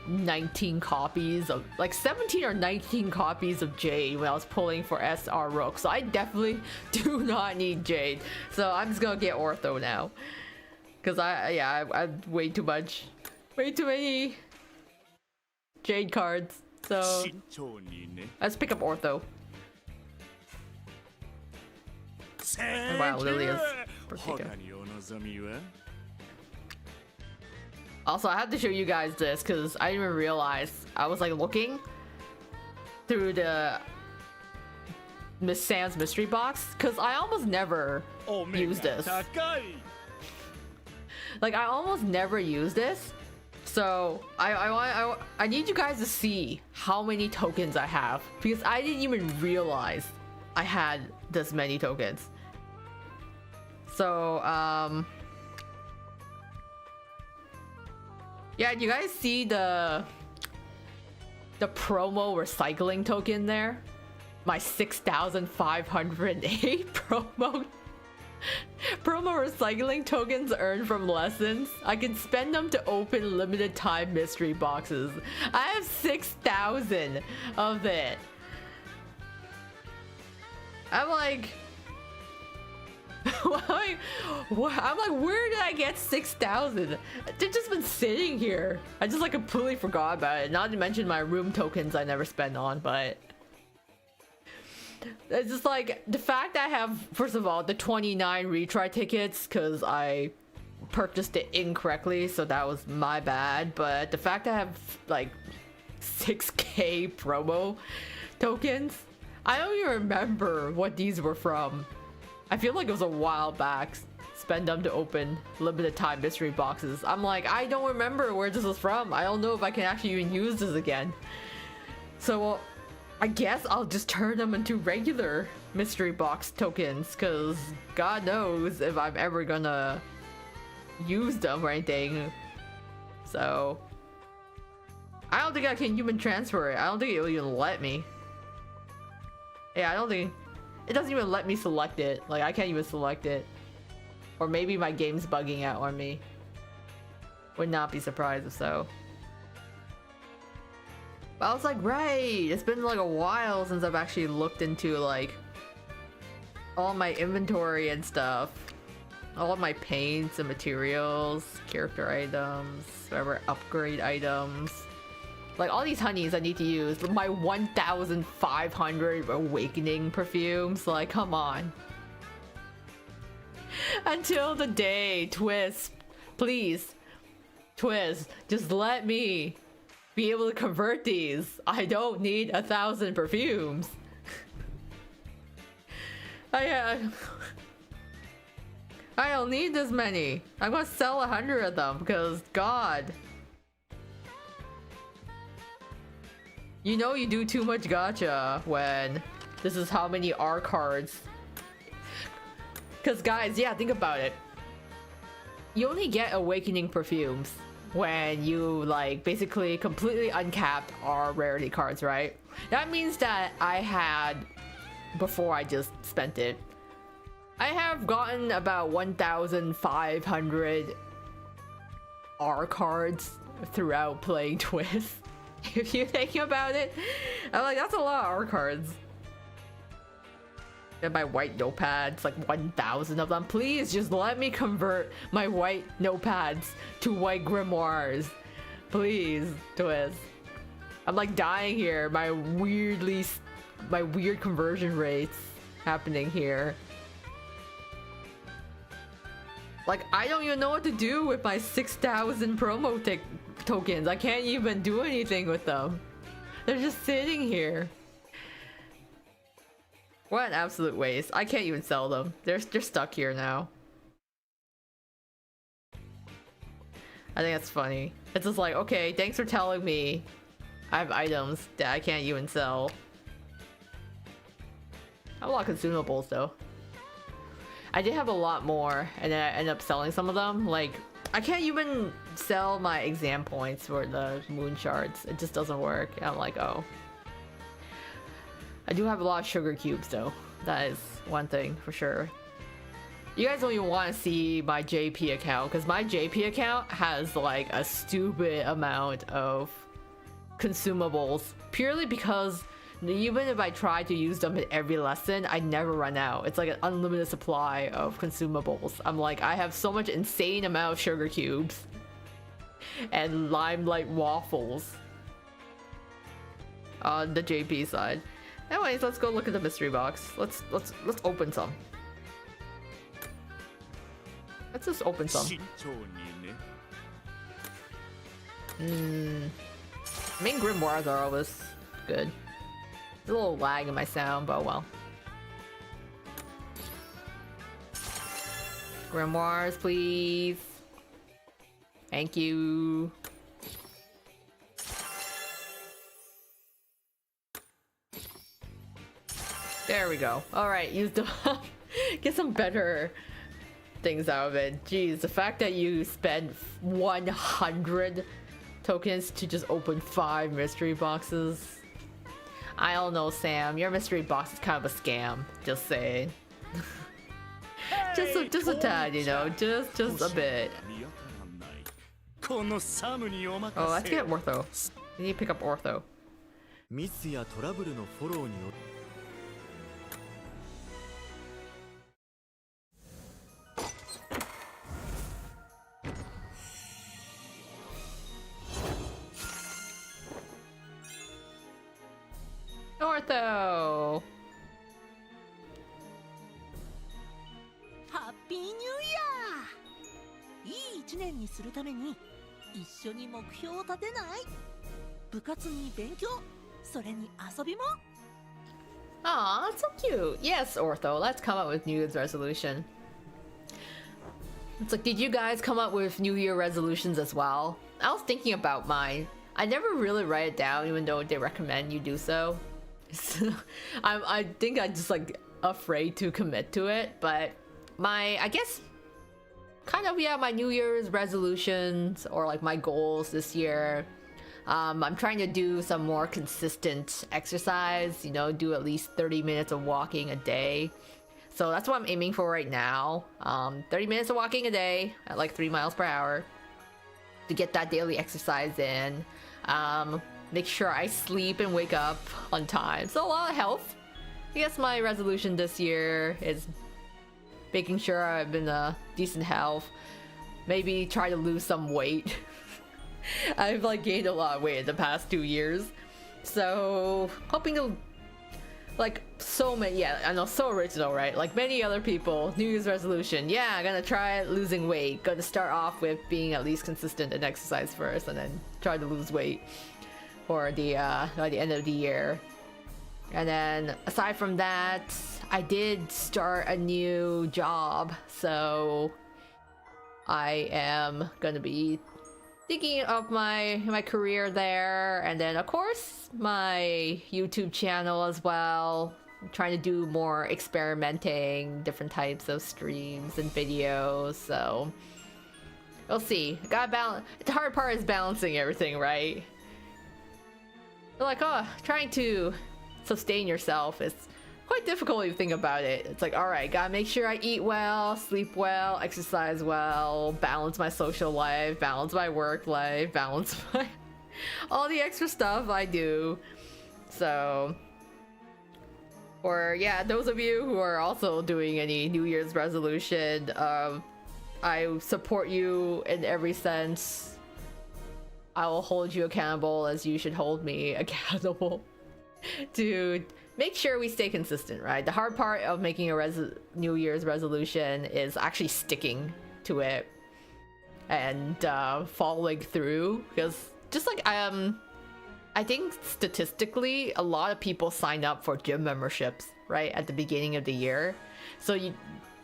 19 copies of like 17 or 19 copies of Jade when I was pulling for SR Rook, so I definitely do not need Jade. So I'm just gonna get Ortho now, cause I way too many Jade cards. So let's pick up Ortho. And wow, Lilia's particular. Also, I have to show you guys this because I didn't even realize. I was like looking through the Miss Sam's mystery box because I almost never use this. Like, I almost never use this. So I need you guys to see how many tokens I have because I didn't even realize I had this many tokens. So yeah, you guys see the promo recycling token there? My 6,508 promo recycling tokens earned from lessons. I can spend them to open limited time mystery boxes. I have 6,000 of it. I'm like, I'm like, where did I get 6,000? They've just been sitting here. I just like completely forgot about it. Not to mention my room tokens I never spend on, but it's just like the fact that I have, first of all, the 29 retry tickets because I purchased it incorrectly, so that was my bad. But the fact that I have like 6k promo tokens, I don't even remember what these were from. I feel like it was a while back. Spend them to open limited time mystery boxes. I'm like, I don't remember where this was from. I don't know if I can actually even use this again. So I guess I'll just turn them into regular mystery box tokens because God knows if I'm ever gonna use them or anything. So I don't think I can human transfer it. I don't think it'll even let me. Yeah, I don't think it doesn't even let me select it. Like, I can't even select it. Or maybe my game's bugging out on me. Would not be surprised if so. But I was like, right, it's been like a while since I've actually looked into like all my inventory and stuff. All of my paints and materials, character items, whatever upgrade items. Like all these honeys I need to use. My 1,500 awakening perfumes. Like, come on. Until the day, Twist. Please. Twist, just let me be able to convert these. I don't need 1,000 perfumes. I don't need this many. I'm gonna sell 100 of them because God. You know you do too much gacha when this is how many R cards. Because guys, yeah, think about it. You only get awakening perfumes when you like basically completely uncapped R rarity cards, right? That means that I had, before I just spent it, I have gotten about 1,500 R cards throughout playing Twist. If you think about it, I'm like, that's a lot of R cards. And my white notepads, like 1,000 of them. Please just let me convert my white notepads to white grimoires. Please, Twist. I'm like dying here. My weird conversion rates happening here. Like, I don't even know what to do with my 6,000 promo tokens. I can't even do anything with them. They're just sitting here. What an absolute waste. I can't even sell them. They're stuck here now. I think that's funny. It's just like, okay, thanks for telling me I have items that I can't even sell. I have a lot of consumables though. I did have a lot more and then I ended up selling some of them. Like, I can't even sell my exam points for the moon shards. It just doesn't work. And I'm like, oh. I do have a lot of sugar cubes though. That is one thing for sure. You guys don't even want to see my JP account because my JP account has like a stupid amount of consumables purely because even if I try to use them in every lesson, I never run out. It's like an unlimited supply of consumables. I'm like, I have so much insane amount of sugar cubes and limelight waffles on the JP side. Anyways, let's go look at the mystery box. Let's open some. Let's just open some. Main grimoires are always good. There's a little lag in my sound, but well. Grimoires, please. Thank you. There we go. Alright, use them up. Get some better things out of it. Jeez, the fact that you spend 100 tokens to just open 5 mystery boxes. I don't know, Sam. Your mystery box is kind of a scam. Just saying. just a tad, you know. Just a bit. Oh, let's get Ortho. We need to pick up Ortho. ミスやトラブルのフォローによって Ortho! Happy New Year! いい一年にするために一緒に目標を立てない？部活に勉強、それに遊びも。 Aw, that's so cute. Yes, Ortho, let's come up with New Year's resolution. It's like, did you guys come up with New Year resolutions as well? I was thinking about mine. I never really write it down, even though they recommend you do so. I think I'm just like afraid to commit to it, but I guess kind of, yeah, my New Year's resolutions or like my goals this year. I'm trying to do some more consistent exercise, you know, do at least 30 minutes of walking a day. So that's what I'm aiming for right now. 30 minutes of walking a day at like 3 miles per hour to get that daily exercise in. Make sure I sleep and wake up on time. So a lot of health. I guess my resolution this year is making sure I'm in a decent health. Maybe try to lose some weight. I've like gained a lot of weight in the past 2 years. So hoping to like so many, yeah, I know, so original, right? Like many other people, New Year's resolution, yeah, I'm gonna try losing weight. Gonna start off with being at least consistent in exercise first, and then try to lose weight for the by the end of the year. And then aside from that, I did start a new job, so I am gonna be thinking of my career there, and then of course my YouTube channel as well. I'm trying to do more experimenting, different types of streams and videos, so we'll see. Gotta balance. The hard part is balancing everything, right? Like, oh, trying to sustain yourself is quite difficult if you think about it. It's like, all right, gotta make sure I eat well, sleep well, exercise well, balance my social life, balance my work life, balance my all the extra stuff I do. So, or yeah, those of you who are also doing any New Year's resolution, I support you in every sense. I will hold you accountable as you should hold me accountable to make sure we stay consistent, right? The hard part of making a New Year's resolution is actually sticking to it and following through, because just like I think statistically a lot of people sign up for gym memberships right at the beginning of the year, so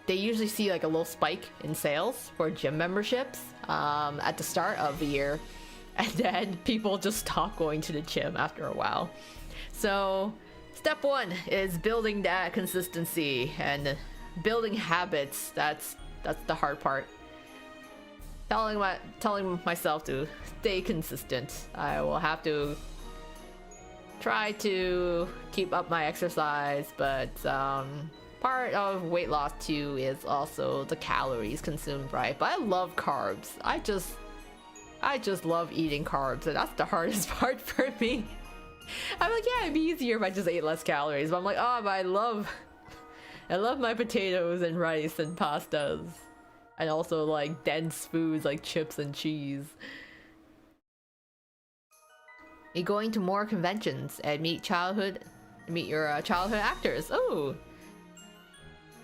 they usually see like a little spike in sales for gym memberships at the start of the year, and then people just stop going to the gym after a while. So step one is building that consistency and building habits. That's the hard part. Telling myself to stay consistent. I will have to try to keep up my exercise, but part of weight loss too is also the calories consumed, right? But I love carbs. I just love eating carbs, and that's the hardest part for me. I'm like, yeah, it'd be easier if I just ate less calories, but I'm like, oh, but I love my potatoes and rice and pastas, and also like dense foods like chips and cheese. You're going to more conventions and meet your childhood actors. Oh,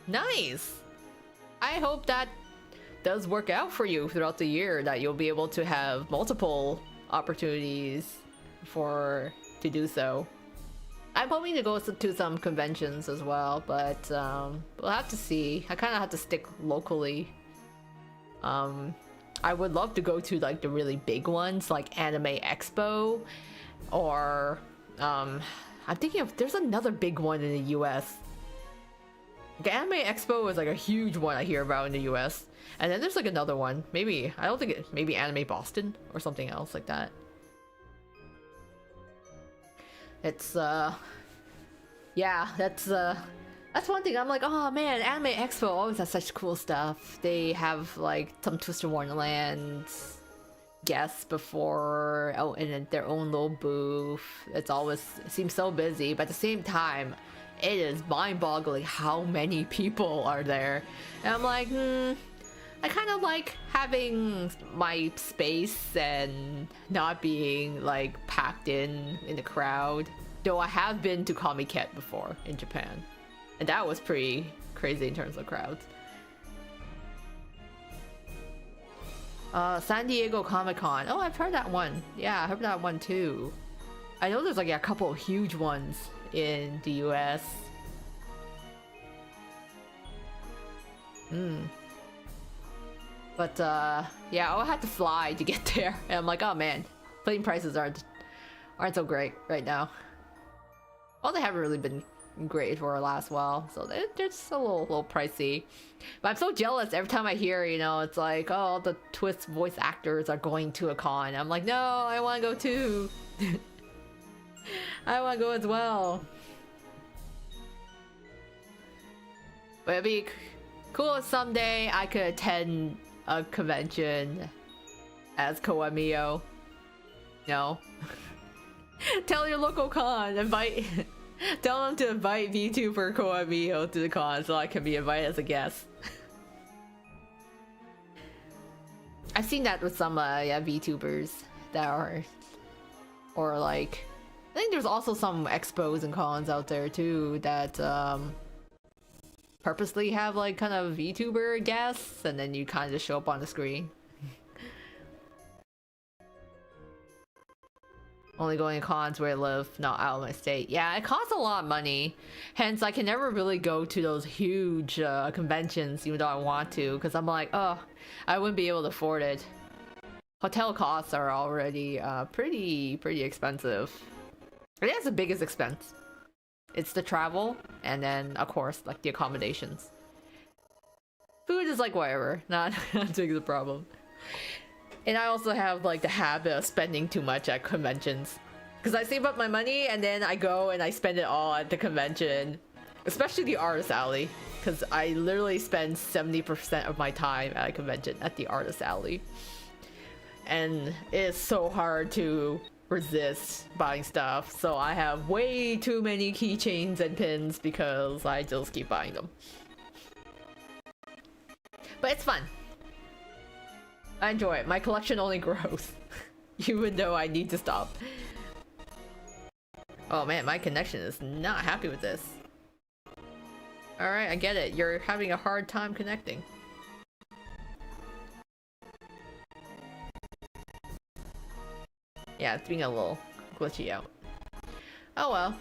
nice. I hope that does work out for you throughout the year, that you'll be able to have multiple opportunities to do so. I'm hoping to go to some conventions as well, but we'll have to see. I kind of have to stick locally. I would love to go to like the really big ones like Anime Expo, or I'm thinking of, there's another big one in the US. The Anime Expo is like a huge one I hear about in the US, and then there's like another one, maybe, I don't think it, maybe Anime Boston or something else like that. It's yeah, that's one thing. I'm like, oh man, Anime Expo always has such cool stuff. They have like some Twister Wonderland guests before, oh, and their own little booth. It seems so busy, but at the same time, it is mind-boggling how many people are there. And I'm like, I kind of like having my space and not being like packed in the crowd. Though I have been to Comiket before in Japan, and that was pretty crazy in terms of crowds. San Diego Comic-Con. Oh, I've heard that one. Yeah, I heard that one too. I know there's like a couple of huge ones in the US. But yeah, I'll have to fly to get there, and I'm like, oh man, plane prices aren't so great right now. Well, they haven't really been great for a last while, so they're just a little pricey. But I'm so jealous every time I hear, you know, it's like, oh, the Twist voice actors are going to a con. I'm like, no, I want to go too. I want to go as well. But it'd be cool if someday I could attend a convention as Koemio. No. Tell your local con, tell them to invite VTuber Koemio to the con so I can be invited as a guest. I've seen that with some VTubers that are, or like think there's also some expos and cons out there too that purposely have like kind of VTuber guests, and then you kind of just show up on the screen. Only going to cons where I live, not out of my state. Yeah, it costs a lot of money. Hence, I can never really go to those huge conventions, even though I want to, because I'm like, oh, I wouldn't be able to afford it. Hotel costs are already pretty expensive. I think that's the biggest expense. It's the travel, and then, of course, like the accommodations. Food is like whatever, not big of a problem. And I also have like the habit of spending too much at conventions. Because I save up my money and then I go and I spend it all at the convention. Especially the Artist Alley. Because I literally spend 70% of my time at a convention at the Artist Alley. And it's so hard to resist buying stuff. So I have way too many keychains and pins because I just keep buying them. But it's fun. I enjoy it. My collection only grows. Even though I need to stop. Oh man, my connection is not happy with this. Alright, I get it. You're having a hard time connecting. Yeah, it's being a little glitchy out. Oh well.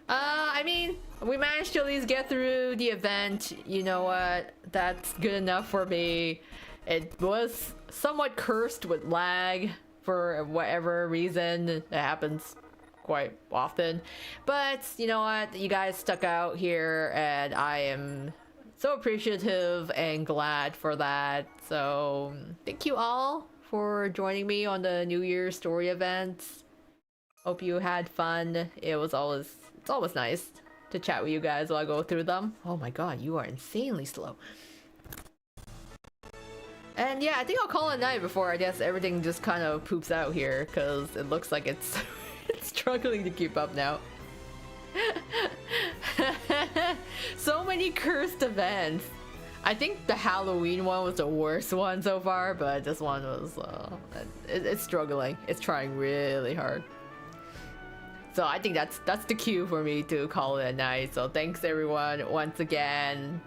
I mean, we managed to at least get through the event. You know what? That's good enough for me. It was somewhat cursed with lag for whatever reason. It happens quite often. But you know what? You guys stuck out here and I am so appreciative and glad for that. So thank you all for joining me on the New Year's story events. Hope you had fun. It's always nice to chat with you guys while I go through them. Oh my god, you are insanely slow. And yeah, I think I'll call it a night before I guess everything just kind of poops out here, because it looks like it's it's struggling to keep up now. So many cursed events. I think the Halloween one was the worst one so far, but this one was it's struggling. It's trying really hard. So I think that's the cue for me to call it a night. So thanks everyone once again.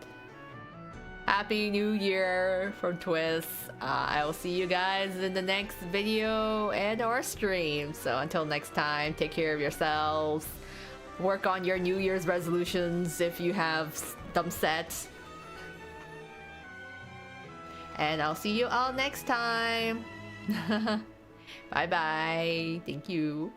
Happy New Year from Twist. I will see you guys in the next video and or stream. So until next time, take care of yourselves. Work on your New Year's resolutions if you have them set. And I'll see you all next time. Bye bye. Thank you.